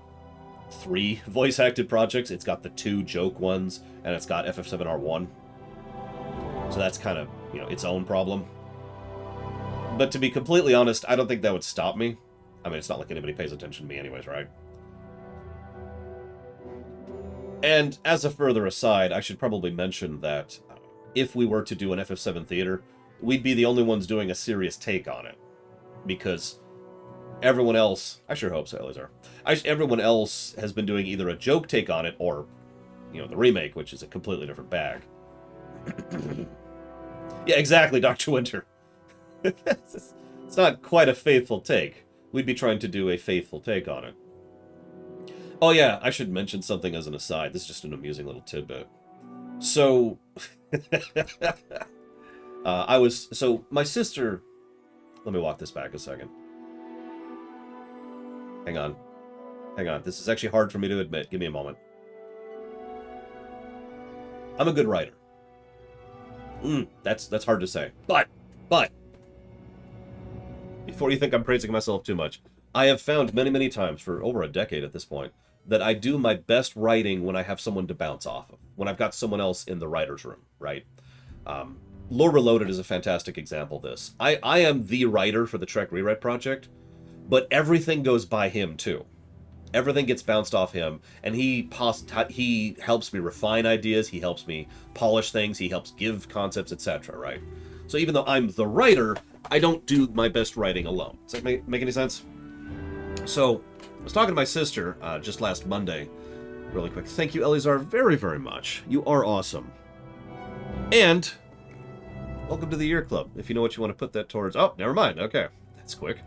3 voice-acted projects. It's got the 2 joke ones, and it's got FF7R1. So that's kind of, its own problem. But to be completely honest, I don't think that would stop me. I mean, it's not like anybody pays attention to me anyways, right? And as a further aside, I should probably mention that if we were to do an FF7 theater, we'd be the only ones doing a serious take on it. Because everyone else, I sure hope so, Elazar. Everyone else has been doing either a joke take on it or, the remake, which is a completely different bag. Yeah, exactly, Dr. Winter. It's not quite a faithful take. We'd be trying to do a faithful take on it. Oh yeah, I should mention something as an aside. This is just an amusing little tidbit. So, my sister, let me walk this back a second. Hang on. This is actually hard for me to admit. Give me a moment. I'm a good writer. That's hard to say. But, before you think I'm praising myself too much, I have found many, many times, for over a decade at this point, that I do my best writing when I have someone to bounce off of. When I've got someone else in the writer's room, right? Lore Reloaded is a fantastic example of this. I am the writer for the Trek Rewrite project, but everything goes by him, too. Everything gets bounced off him, and he helps me refine ideas, he helps me polish things, he helps give concepts, etc., right? So even though I'm the writer, I don't do my best writing alone. Does that make any sense? So, I was talking to my sister just last Monday, really quick. Thank you, Elazar, very, very much. You are awesome. And, welcome to the Year Club, if you know what you want to put that towards. Oh, never mind, okay. That's quick.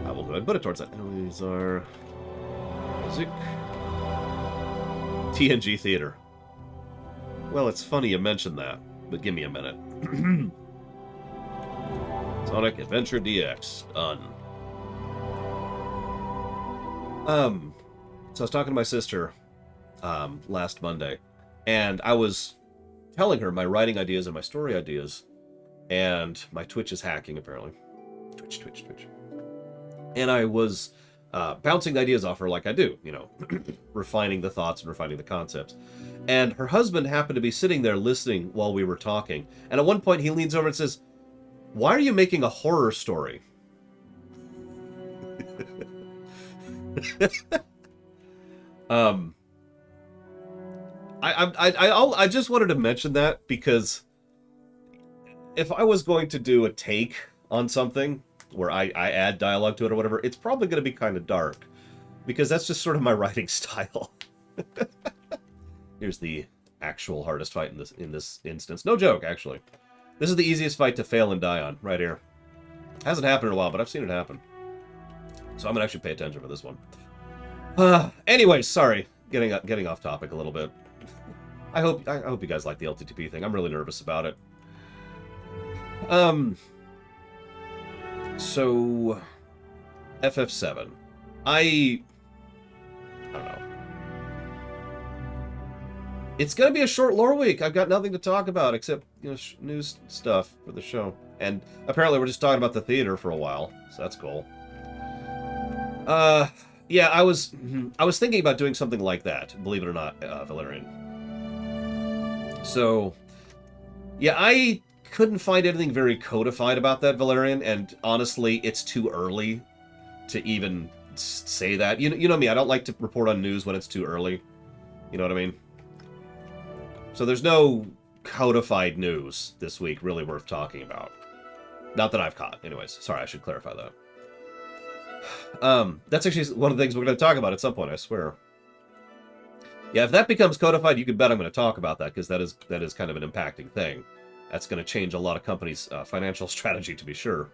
I will go ahead and put it towards that. Elazar... Music. TNG Theater. Well, it's funny you mentioned that, but give me a minute. Sonic Adventure DX. Done. So I was talking to my sister last Monday, and I was telling her my writing ideas and my story ideas, and my Twitch is hacking, apparently. Twitch. And I was bouncing ideas off her like I do, you know, refining the thoughts and refining the concepts. And her husband happened to be sitting there listening while we were talking. And at one point he leans over and says, "Why are you making a horror story?" I just wanted to mention that because if I was going to do a take on something where I add dialogue to it or whatever, it's probably going to be kind of dark because that's just sort of my writing style. Here's the actual hardest fight in this instance. No joke, actually. This is the easiest fight to fail and die on, right here. Hasn't happened in a while, but I've seen it happen. So I'm gonna actually pay attention for this one. Anyways, sorry, getting off topic a little bit. I hope you guys like the LTTP thing. I'm really nervous about it. So FF7. I don't know. It's gonna be a short lore week. I've got nothing to talk about except, you know, news stuff for the show. And apparently we're just talking about the theater for a while, so that's cool. Yeah, I was thinking about doing something like that, believe it or not, Valerian. So, yeah, I couldn't find anything very codified about that, Valerian, and honestly, it's too early to even say that. You know me, I don't like to report on news when it's too early. You know what I mean? So there's no codified news this week really worth talking about. Not that I've caught. Anyways, sorry, I should clarify that. That's actually one of the things we're going to talk about at some point, I swear. Yeah, if that becomes codified, you can bet I'm going to talk about that, because that is kind of an impacting thing. That's going to change a lot of companies' financial strategy, to be sure.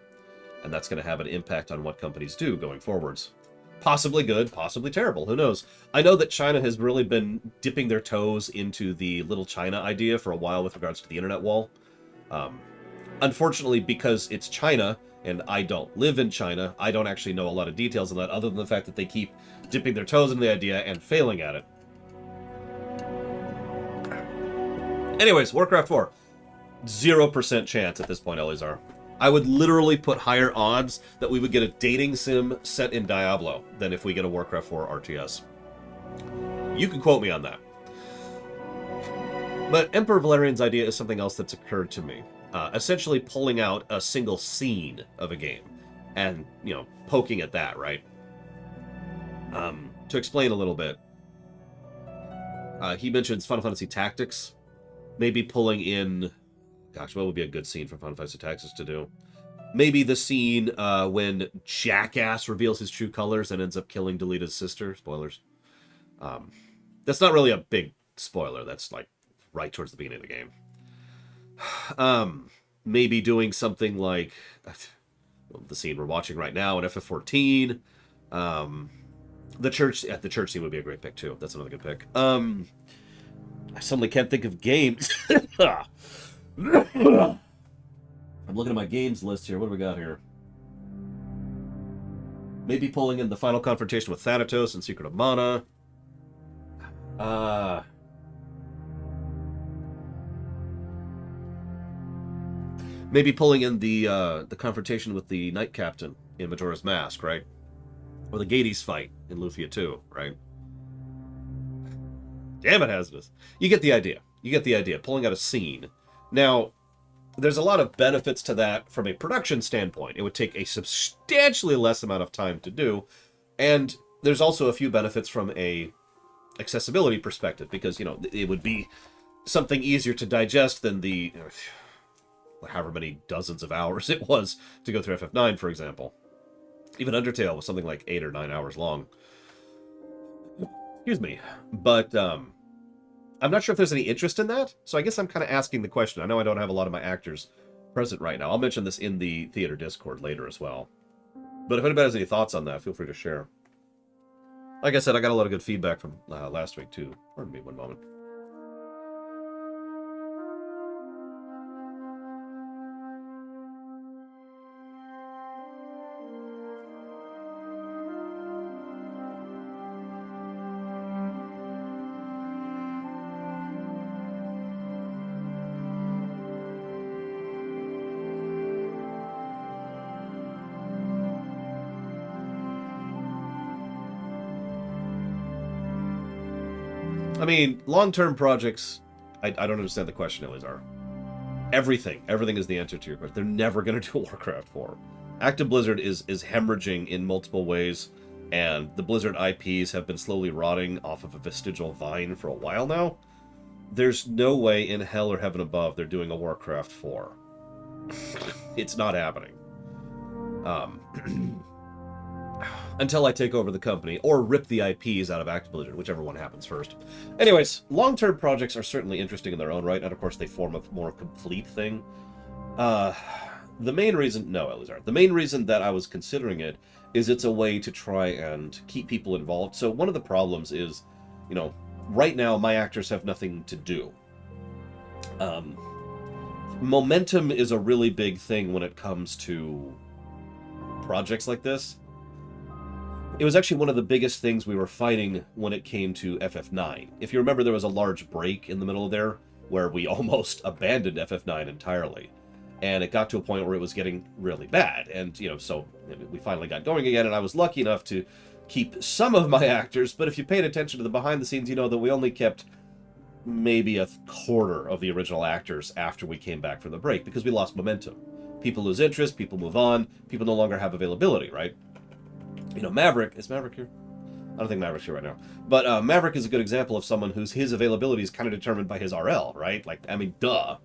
And that's going to have an impact on what companies do going forwards. Possibly good, possibly terrible, who knows? I know that China has really been dipping their toes into the Little China idea for a while with regards to the internet wall. Unfortunately, because it's China, and I don't live in China, I don't actually know a lot of details on that, other than the fact that they keep dipping their toes into the idea and failing at it. Anyways, Warcraft 4. 0% chance at this point, Eleazar. I would literally put higher odds that we would get a dating sim set in Diablo than if we get a Warcraft 4 RTS. You can quote me on that. But Emperor Valerian's idea is something else that's occurred to me. Essentially pulling out a single scene of a game and, you know, poking at that, right? To explain a little bit, he mentions Final Fantasy Tactics. Maybe pulling in... Gosh, what would be a good scene for Final Fantasy Tactics to do? Maybe the scene when Jackass reveals his true colors and ends up killing Delita's sister. Spoilers. That's not really a big spoiler. That's, like, right towards the beginning of the game. Maybe doing something like the scene we're watching right now in FF14. The church scene would be a great pick, too. That's another good pick. I suddenly can't think of games. I'm looking at my games list here. What do we got here? Maybe pulling in the final confrontation with Thanatos and Secret of Mana. Maybe pulling in the confrontation with the Knight Captain in Majora's Mask, right? Or the Gades fight in Lufia 2, right? Damn it, Hazardous. You get the idea. You get the idea. Pulling out a scene. Now, there's a lot of benefits to that from a production standpoint. It would take a substantially less amount of time to do. And there's also a few benefits from a accessibility perspective, because, you know, it would be something easier to digest than the however many dozens of hours it was to go through FF9, for example. Even Undertale was something like 8 or 9 hours long. Excuse me. But I'm not sure if there's any interest in that, so I guess I'm kind of asking the question. I know I don't have a lot of my actors present right now. I'll mention this in the theater Discord later as well. But if anybody has any thoughts on that, feel free to share. Like I said, I got a lot of good feedback from last week, too. Pardon me one moment. I mean, long-term projects, I don't understand the question, Elizar. Everything is the answer to your question. They're never going to do Warcraft 4. Active Blizzard is hemorrhaging in multiple ways, and the Blizzard IPs have been slowly rotting off of a vestigial vine for a while now. There's no way in hell or heaven above they're doing a Warcraft 4. It's not happening. Until I take over the company, or rip the IPs out of Active Blizzard, whichever one happens first. Anyways, long-term projects are certainly interesting in their own right, and of course they form a more complete thing. The main reason... No, Elizar. The main reason that I was considering it is it's a way to try and keep people involved. So one of the problems is, you know, right now my actors have nothing to do. Momentum is a really big thing when it comes to projects like this. It was actually one of the biggest things we were fighting when it came to FF9. If you remember, there was a large break in the middle there where we almost abandoned FF9 entirely. And it got to a point where it was getting really bad. And, you know, so we finally got going again, and I was lucky enough to keep some of my actors, but if you paid attention to the behind the scenes, you know that we only kept maybe a quarter of the original actors after we came back from the break, because we lost momentum. People lose interest, people move on, people no longer have availability, right? You know, Maverick... Is Maverick here? I don't think Maverick's here right now. But Maverick is a good example of someone his availability is kind of determined by his RL, right? Like, I mean, duh.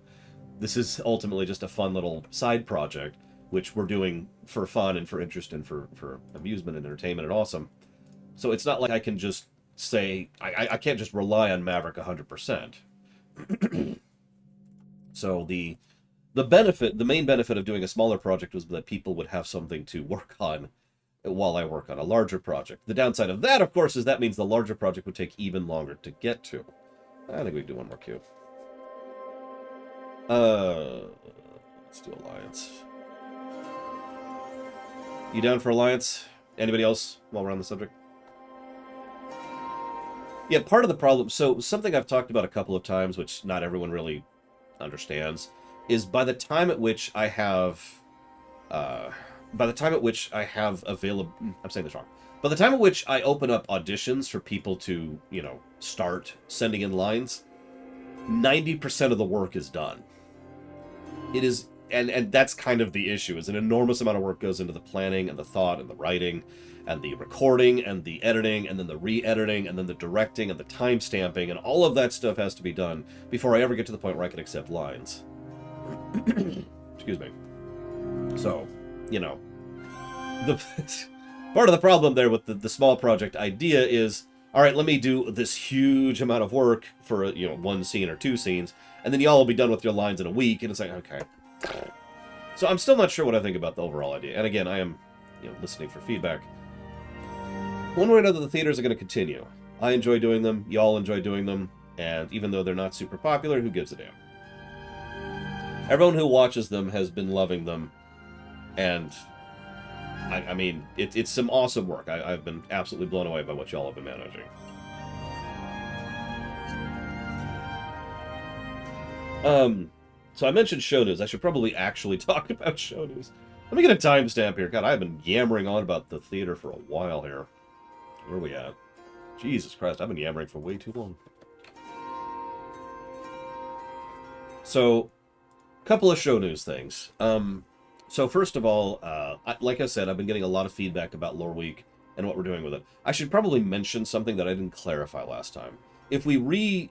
This is ultimately just a fun little side project, which we're doing for fun and for interest and for amusement and entertainment and awesome. So it's not like I can just say... I can't just rely on Maverick 100%. So the main benefit of doing a smaller project was that people would have something to work on while I work on a larger project. The downside of that, of course, is that means the larger project would take even longer to get to. I think we can do one more queue. Let's do Alliance. You down for Alliance? Anybody else while we're on the subject? Yeah, part of the problem, so something I've talked about a couple of times, which not everyone really understands, is by the time at which I have available... I'm saying this wrong. By the time at which I open up auditions for people to, you know, start sending in lines, 90% of the work is done. It is, and that's kind of the issue, is an enormous amount of work goes into the planning and the thought and the writing and the recording and the editing and then the re-editing and then the directing and the time-stamping, and all of that stuff has to be done before I ever get to the point where I can accept lines. Excuse me. So, you know, the part of the problem there with the small project idea is, all right, let me do this huge amount of work for, you know, one scene or two scenes, and then y'all will be done with your lines in a week, and it's like, okay. So I'm still not sure what I think about the overall idea. And again, I am, you know, listening for feedback. One way or another, the theaters are going to continue. I enjoy doing them, y'all enjoy doing them, and even though they're not super popular, who gives a damn? Everyone who watches them has been loving them, and I mean, it's some awesome work. I've been absolutely blown away by what y'all have been managing. So I mentioned show news. I should probably actually talk about show news. Let me get a timestamp here. God, I've been yammering on about the theater for a while here. Where are we at? Jesus Christ, I've been yammering for way too long. So, couple of show news things. So first of all, like I said, I've been getting a lot of feedback about Loreweek and what we're doing with it. I should probably mention something that I didn't clarify last time. If we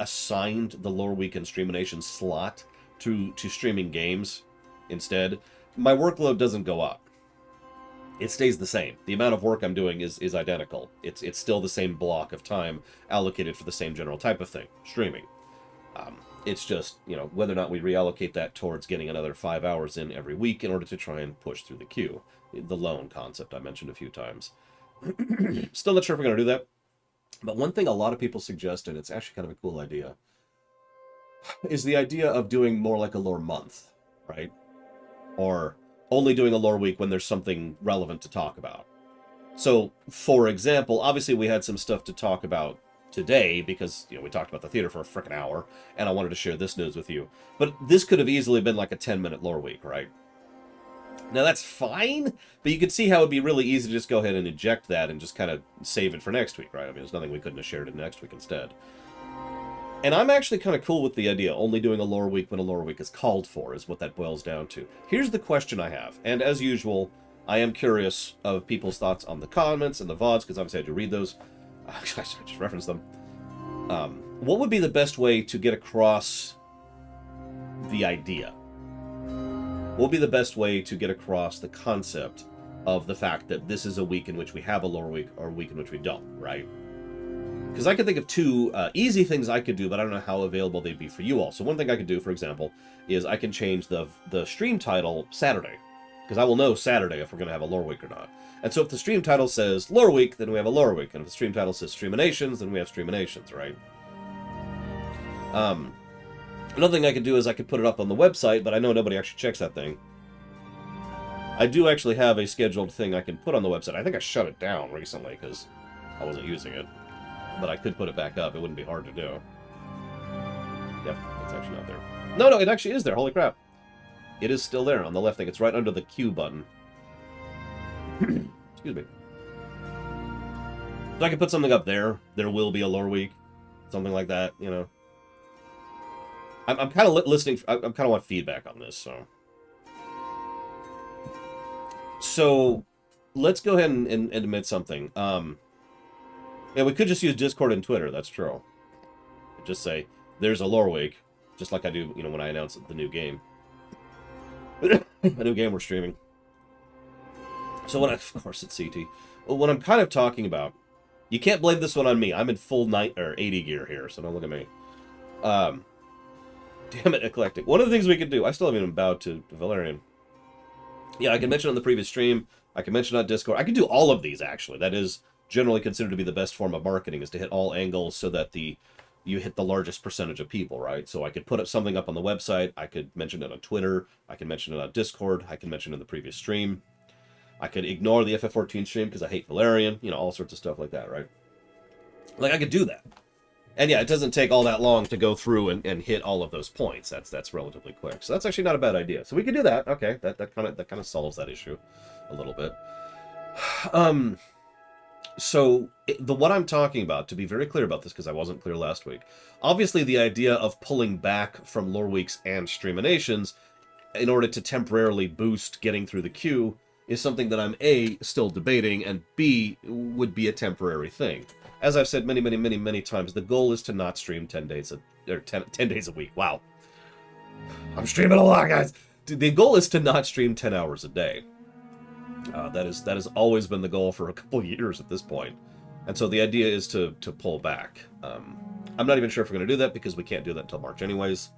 assigned the Loreweek and Streamination slot to streaming games instead, my workload doesn't go up. It stays the same. The amount of work I'm doing is identical. It's still the same block of time allocated for the same general type of thing, streaming. It's just, you know, whether or not we reallocate that towards getting another 5 hours in every week in order to try and push through the queue. The loan concept I mentioned a few times. Still not sure if we're going to do that. But one thing a lot of people suggest, and it's actually kind of a cool idea, is the idea of doing more like a lore month, right? Or only doing a lore week when there's something relevant to talk about. So, for example, obviously we had some stuff to talk about today because, you know, we talked about the theater for a frickin' hour, and I wanted to share this news with you. But this could have easily been like a 10-minute lore week, right? Now that's fine, but you can see how it'd be really easy to just go ahead and eject that and just kind of save it for next week, right? I mean, there's nothing we couldn't have shared it next week instead. And I'm actually kind of cool with the idea, only doing a lore week when a lore week is called for, is what that boils down to. Here's the question I have, and as usual, I am curious of people's thoughts on the comments and the VODs, because obviously I had to read those. I just referenced them. What would be the best way to get across the idea? What would be the best way to get across the concept of the fact that this is a week in which we have a lore week or a week in which we don't, right? Because I could think of two easy things I could do, but I don't know how available they'd be for you all. So one thing I could do, for example, is I can change the stream title Saturday. Because I will know Saturday if we're going to have a lore week or not. And so if the stream title says lore week, then we have a lore week. And if the stream title says streaminations, then we have streaminations, right? Another thing I could do is I could put it up on the website, but I know nobody actually checks that thing. I do actually have a scheduled thing I can put on the website. I think I shut it down recently because I wasn't using it. But I could put it back up. It wouldn't be hard to do. Yep, it's actually not there. No, it actually is there. Holy crap. It is still there on the left thing. It's right under the Q button. Excuse me. So I could put something up there. There will be a lore week. Something like that, you know. I'm kind of listening. I kind of want feedback on this, so. So, let's go ahead and admit something. Yeah, we could just use Discord and Twitter. That's true. Just say there's a lore week, just like I do, you know, when I announce the new game. A new game we're streaming. So of course it's CT. Well, what I'm kind of talking about, you can't blame this one on me. I'm in full 80 gear here, so don't look at me. Damn it, eclectic. One of the things we could do, I still haven't even bowed to Valerian. Yeah, I can mention on the previous stream. I can mention on Discord. I can do all of these, actually. That is generally considered to be the best form of marketing, is to hit all angles so that you hit the largest percentage of people, right? So I could put up something up on the website. I could mention it on Twitter. I can mention it on Discord. I can mention it in the previous stream. I could ignore the FF14 stream because I hate Valerian. You know, all sorts of stuff like that, right? Like, I could do that. And yeah, it doesn't take all that long to go through and hit all of those points. That's relatively quick. So that's actually not a bad idea. So we could do that. Okay, that kind of solves that issue a little bit. So what I'm talking about, to be very clear about this, because I wasn't clear last week, obviously the idea of pulling back from lore weeks and streaminations in order to temporarily boost getting through the queue is something that I'm A, still debating, and B, would be a temporary thing. As I've said many times, the goal is to not stream 10 days a week. Wow. I'm streaming a lot, guys. The goal is to not stream 10 hours a day. That has always been the goal for a couple years at this point. And so the idea is to pull back. I'm not even sure if we're going to do that because we can't do that until March anyways.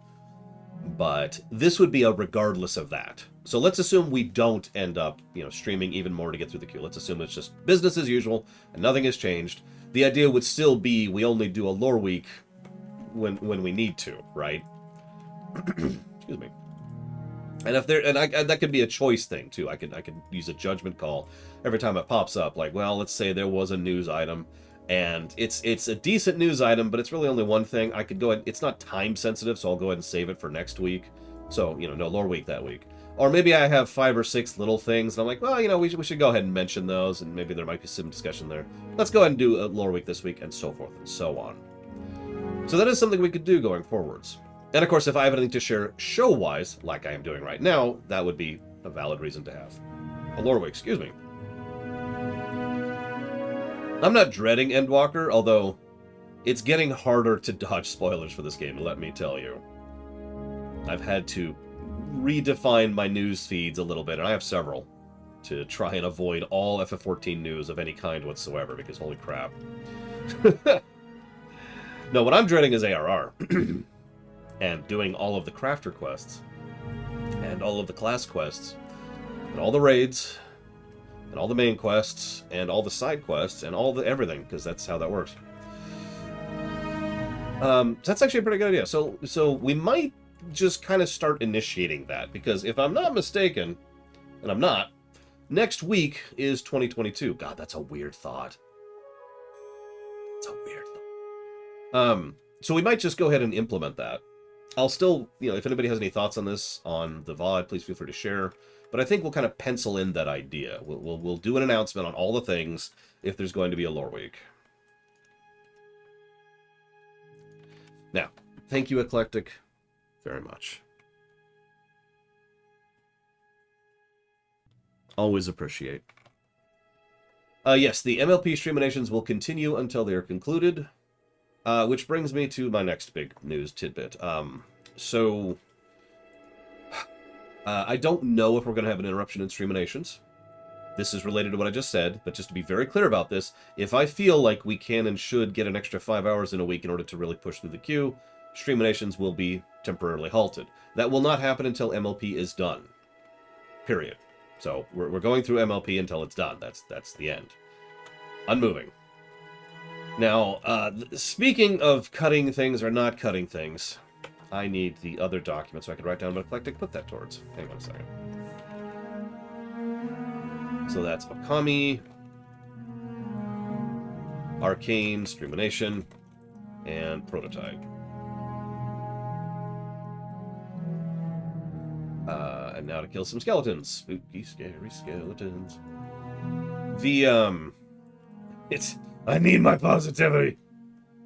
But this would be a regardless of that. So let's assume we don't end up, you know, streaming even more to get through the queue. Let's assume it's just business as usual and nothing has changed. The idea would still be we only do a lore week when we need to, right? Excuse me. And if there, and that could be a choice thing too. I could use a judgment call every time it pops up. Like, well, let's say there was a news item, and it's a decent news item, but it's really only one thing. I could go ahead. It's not time sensitive, so I'll go ahead and save it for next week. So you know, no lore week that week. Or maybe I have 5 or 6 little things, and I'm like, well, you know, we should go ahead and mention those, and maybe there might be some discussion there. Let's go ahead and do a lore week this week, and so forth and so on. So that is something we could do going forwards. And of course, if I have anything to share show-wise, like I am doing right now, that would be a valid reason to have a lore week. Excuse me. I'm not dreading Endwalker, although it's getting harder to dodge spoilers for this game, let me tell you. I've had to redefine my news feeds a little bit, and I have several, to try and avoid all FF14 news of any kind whatsoever, because holy crap. No, what I'm dreading is ARR. And doing all of the crafter quests, and all of the class quests, and all the raids, and all the main quests, and all the side quests, and all the everything, because that's how that works. So that's actually a pretty good idea. So we might just kind of start initiating that, because if I'm not mistaken, and I'm not, next week is 2022. God, that's a weird thought. It's a weird thought. So we might just go ahead and implement that. I'll still, you know, if anybody has any thoughts on this on the VOD, please feel free to share. But I think we'll kind of pencil in that idea. We'll do an announcement on all the things if there's going to be a Loreweek. Now, thank you, Eclectic, very much. Always appreciate. Yes, the MLP streaminations will continue until they are concluded, which brings me to my next big news tidbit. I don't know if we're going to have an interruption in streaminations. This is related to what I just said, but just to be very clear about this, if I feel like we can and should get an extra 5 hours in a week in order to really push through the queue, streaminations will be temporarily halted. That will not happen until MLP is done. Period. So we're going through MLP until it's done. That's the end. Unmoving. Now, speaking of cutting things or not cutting things, I need the other document so I can write down what Eclectic put that towards. Hang on a second. So that's Okami, Arcane, Streamination, and Prototype. And now to kill some skeletons. Spooky, scary skeletons. I need my positivity.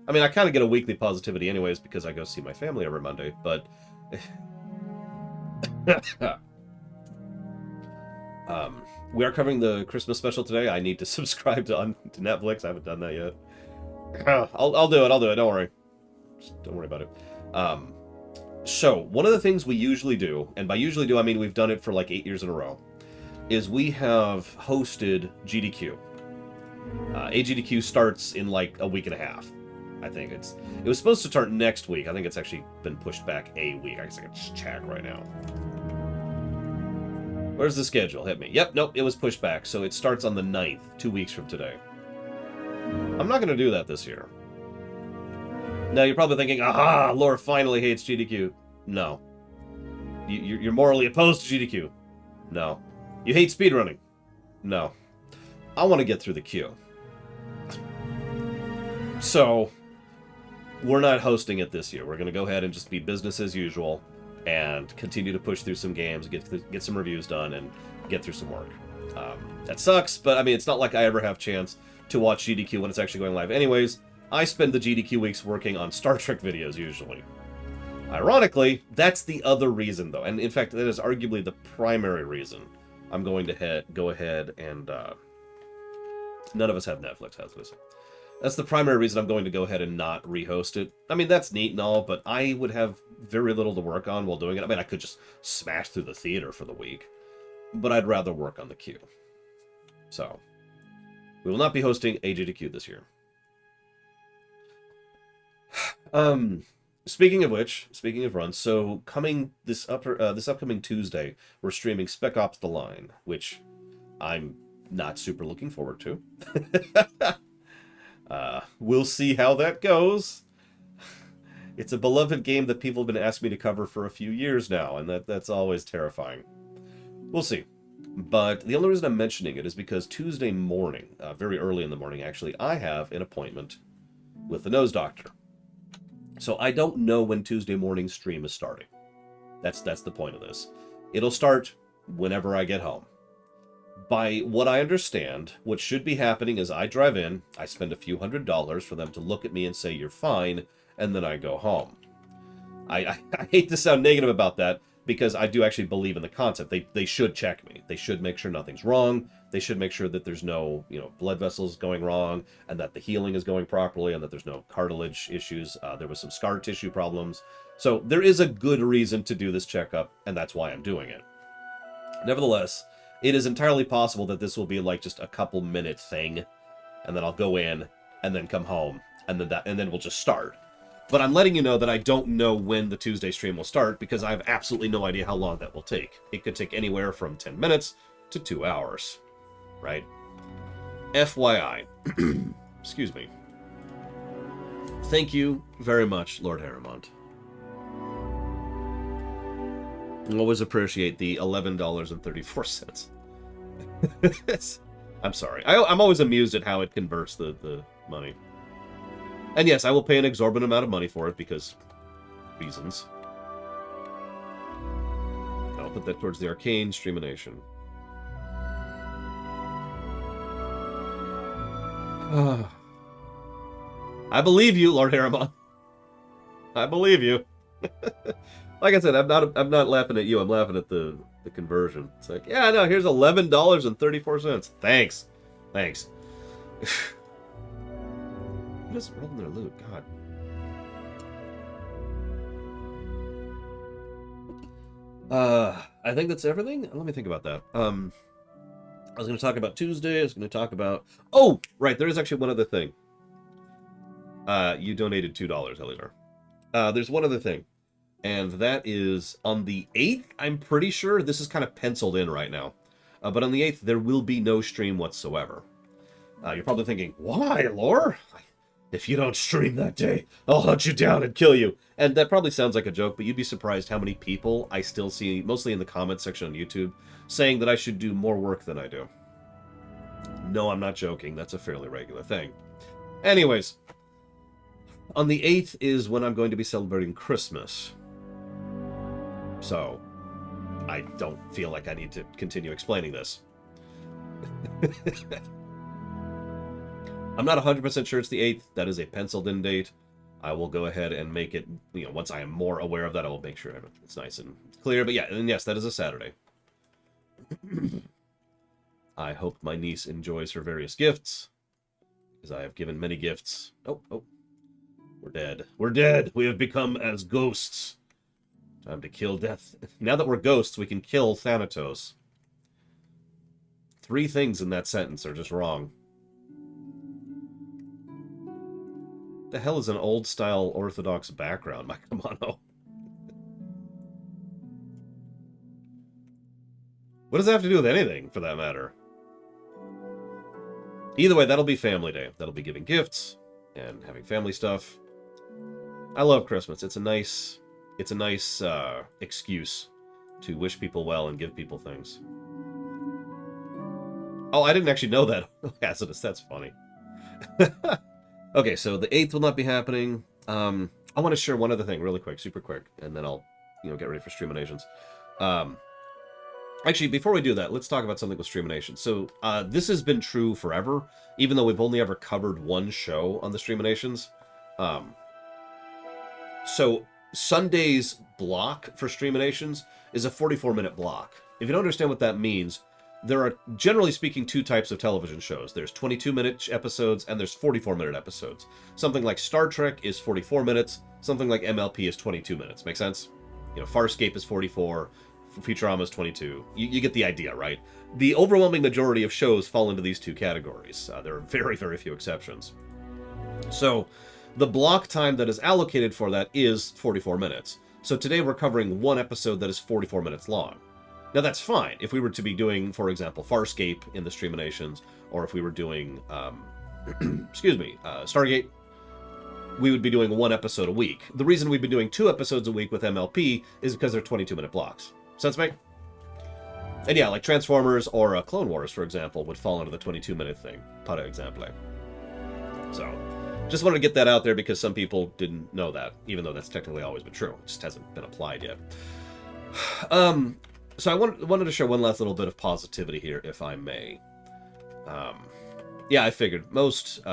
I mean, I kind of get a weekly positivity anyways because I go see my family every Monday, but... we are covering the Christmas special today. I need to subscribe to Netflix. I haven't done that yet. I'll do it. Don't worry. Just don't worry about it. So, one of the things we usually do, and by usually do I mean we've done it for like 8 years in a row, is we have hosted GDQ. AGDQ starts in like a week and a half. I think it was supposed to start next week. I think it's actually been pushed back a week. I guess I can just check right now. Where's the schedule? Hit me. Yep, nope, it was pushed back. So it starts on the 9th, 2 weeks from today. I'm not going to do that this year. Now, you're probably thinking, aha, Lore finally hates GDQ. No. You're morally opposed to GDQ. No. You hate speedrunning. No. I want to get through the queue. So, we're not hosting it this year. We're going to go ahead and just be business as usual and continue to push through some games, get some reviews done, and get through some work. That sucks, but I mean, it's not like I ever have chance to watch GDQ when it's actually going live. Anyways, I spend the GDQ weeks working on Star Trek videos, usually. Ironically, that's the other reason, though. And in fact, that is arguably the primary reason I'm going to go ahead and... none of us have Netflix, has this. That's the primary reason I'm going to go ahead and not rehost it. I mean, that's neat and all, but I would have very little to work on while doing it. I mean, I could just smash through the theater for the week, but I'd rather work on the queue. So, we will not be hosting AGDQ this year. Speaking of which, speaking of runs, so coming this upcoming Tuesday, we're streaming Spec Ops: The Line, which I'm not super looking forward to. We'll see how that goes. It's a beloved game that people have been asking me to cover for a few years now, and that's always terrifying. We'll see. But the only reason I'm mentioning it is because Tuesday morning, very early in the morning actually, I have an appointment with the nose doctor. So I don't know when Tuesday morning's stream is starting. That's the point of this. It'll start whenever I get home. By what I understand, what should be happening is I drive in, I spend a few $100s for them to look at me and say, you're fine, and then I go home. I hate to sound negative about that, because I do actually believe in the concept. They should check me. They should make sure nothing's wrong. They should make sure that there's no, blood vessels going wrong, and that the healing is going properly, and that there's no cartilage issues. There was some scar tissue problems. So there is a good reason to do this checkup, and that's why I'm doing it. Nevertheless, it is entirely possible that this will be like just a couple minute thing, and then I'll go in, and then come home, and then we'll just start. But I'm letting you know that I don't know when the Tuesday stream will start, because I have absolutely no idea how long that will take. It could take anywhere from 10 minutes to 2 hours, right? FYI. Excuse me. Thank you very much, Lord Harrimont. I always appreciate the $11.34. I'm sorry. I'm always amused at how it converts the money. And yes, I will pay an exorbitant amount of money for it because reasons. Nope. put that towards the Arcane Streamination. I believe you, Lord Harriman. I believe you. Like I said, I'm not laughing at you. I'm laughing at the conversion. It's like, yeah, no, here's $11.34. Thanks. Thanks. Who doesn't roll in their loot? God. I think that's everything. Let me think about that. I was going to talk about Tuesday. I was going to talk about... Oh, right. There is actually one other thing. You donated $2, Eleanor. There's one other thing. And that is on the 8th, I'm pretty sure. This is kind of penciled in right now. But on the 8th, there will be no stream whatsoever. You're probably thinking, why, Lore? If you don't stream that day, I'll hunt you down and kill you. And that probably sounds like a joke, but you'd be surprised how many people I still see, mostly in the comments section on YouTube, saying that I should do more work than I do. No, I'm not joking. That's a fairly regular thing. Anyways, on the 8th is when I'm going to be celebrating Christmas. So, I don't feel like I need to continue explaining this. I'm not 100% sure it's the 8th. That is a penciled-in date. I will go ahead and make it, once I am more aware of that, I will make sure it's nice and clear. But yeah, and yes, that is a Saturday. I hope my niece enjoys her various gifts, because I have given many gifts. Oh, we're dead. We're dead. We have become as ghosts. Time to kill death. Now that we're ghosts, we can kill Thanatos. 3 things in that sentence are just wrong. The hell is an old-style Orthodox background, my Kamano? What does that have to do with anything, for that matter? Either way, that'll be family day. That'll be giving gifts and having family stuff. I love Christmas. It's a nice excuse to wish people well and give people things. Oh, I didn't actually know that. Hazardous. That's funny. Okay, so the 8th will not be happening. I want to share one other thing really quick, super quick, and then I'll, get ready for Streaminations. Actually, before we do that, let's talk about something with Streaminations. So, this has been true forever, even though we've only ever covered one show on the Streaminations. So, Sunday's block for Streaminations is a 44-minute block. If you don't understand what that means, there are, generally speaking, 2 types of television shows. There's 22-minute episodes, and there's 44-minute episodes. Something like Star Trek is 44 minutes. Something like MLP is 22 minutes. Make sense? Farscape is 44. Futurama is 22. You get the idea, right? The overwhelming majority of shows fall into these 2 categories. There are very, very few exceptions. So, the block time that is allocated for that is 44 minutes. So today we're covering one episode that is 44 minutes long. Now that's fine. If we were to be doing, for example, Farscape in the Streaminations, or if we were doing, Stargate, we would be doing 1 episode a week. The reason we've been doing 2 episodes a week with MLP is because they're 22-minute blocks. Sense make? And yeah, like Transformers or Clone Wars, for example, would fall into the 22-minute thing. Para example. So, just wanted to get that out there because some people didn't know that, even though that's technically always been true. It just hasn't been applied yet. So I wanted to share one last little bit of positivity here, if I may. Yeah, I figured most...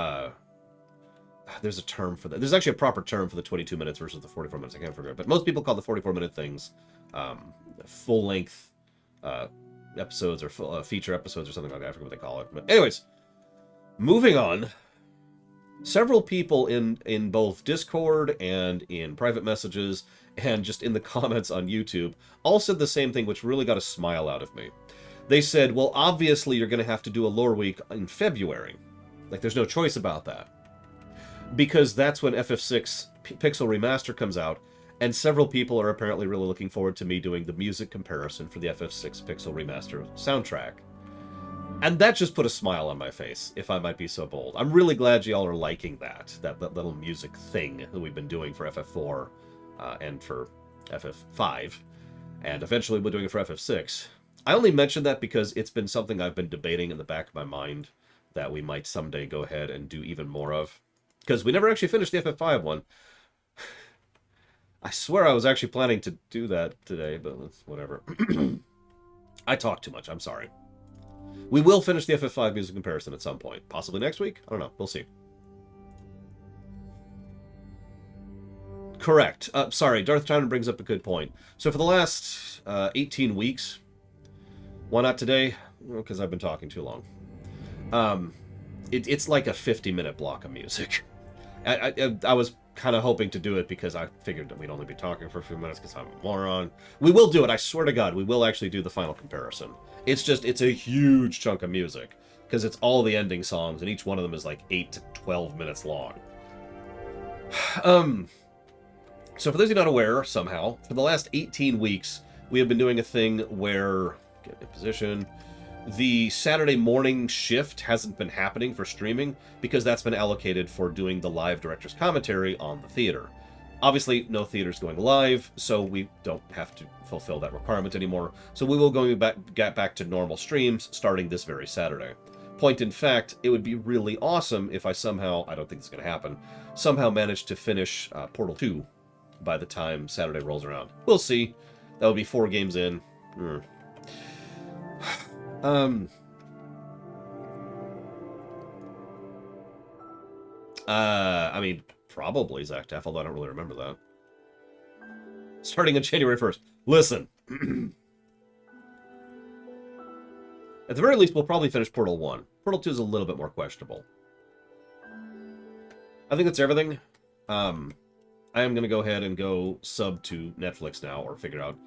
there's a term for that. There's actually a proper term for the 22 minutes versus the 44 minutes. I can't figure it. But most people call the 44-minute things full-length episodes or full, feature episodes or something like that. I forget what they call it. But anyways, moving on. Several people in both Discord and in private messages and just in the comments on YouTube all said the same thing, which really got a smile out of me. They said, well, obviously you're going to have to do a Loreweek in February. Like, there's no choice about that. Because that's when FF6 Pixel Remaster comes out, and several people are apparently really looking forward to me doing the music comparison for the FF6 Pixel Remaster soundtrack. And that just put a smile on my face, if I might be so bold. I'm really glad y'all are liking that little music thing that we've been doing for FF4 and for FF5, and eventually we're doing it for FF6. I only mention that because it's been something I've been debating in the back of my mind that we might someday go ahead and do even more of. Because we never actually finished the FF5 one. I swear I was actually planning to do that today, but whatever. I talk too much. I'm sorry. We will finish the FF5 music comparison at some point. Possibly next week? I don't know. We'll see. Correct. Sorry, Darth China brings up a good point. So for the last 18 weeks, why not today? Because I've been talking too long. It's like a 50-minute block of music. I was kind of hoping to do it because I figured that we'd only be talking for a few minutes because I'm a moron. We will do it. I swear to God, we will actually do the final comparison. It's a huge chunk of music because it's all the ending songs, and each one of them is like 8 to 12 minutes long. So for those of you not aware, somehow, for the last 18 weeks, we have been doing a thing where, get in position, the Saturday morning shift hasn't been happening for streaming because that's been allocated for doing the live director's commentary on the theater. Obviously, no theater's going live, so we don't have to fulfill that requirement anymore. So we will get back to normal streams starting this very Saturday. Point in fact, it would be really awesome if I somehow, I don't think it's going to happen, somehow managed to finish Portal 2 by the time Saturday rolls around. We'll see. That would be 4 games in. I mean, probably Zach Taff, although I don't really remember that. Starting on January 1st. Listen. At the very least, we'll probably finish Portal 1. Portal 2 is a little bit more questionable. I think that's everything. I am going to go ahead and go sub to Netflix now, or figure out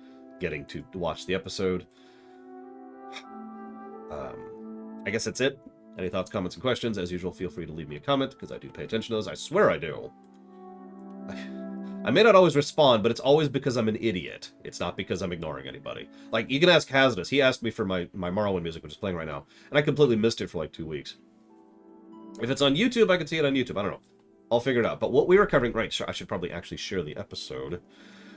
getting to watch the episode. I guess that's it. Any thoughts, comments, and questions? As usual, feel free to leave me a comment, because I do pay attention to those. I swear I do. I may not always respond, but it's always because I'm an idiot. It's not because I'm ignoring anybody. Like, you can ask Hazardous. He asked me for my Morrowind music, which is playing right now, and I completely missed it for like 2 weeks. If it's on YouTube, I can see it on YouTube. I don't know. I'll figure it out. But what we were covering... Right, I should probably actually share the episode.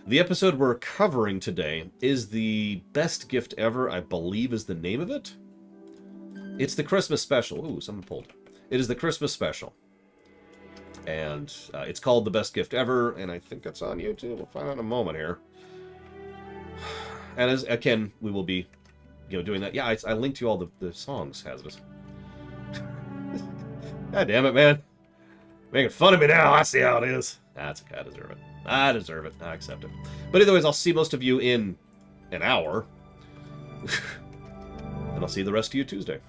The episode we're covering today is the Best Gift Ever, I believe is the name of it. It's the Christmas special. Ooh, someone pulled. It is the Christmas special. And it's called The Best Gift Ever, and I think it's on YouTube. We'll find out in a moment here. And as again, we will be, doing that. Yeah, I linked you all the songs, Hazardous. God damn it, man. Making fun of me now. I see how it is. That's okay. I deserve it. I deserve it. I accept it. But anyways, I'll see most of you in an hour. And I'll see the rest of you Tuesday.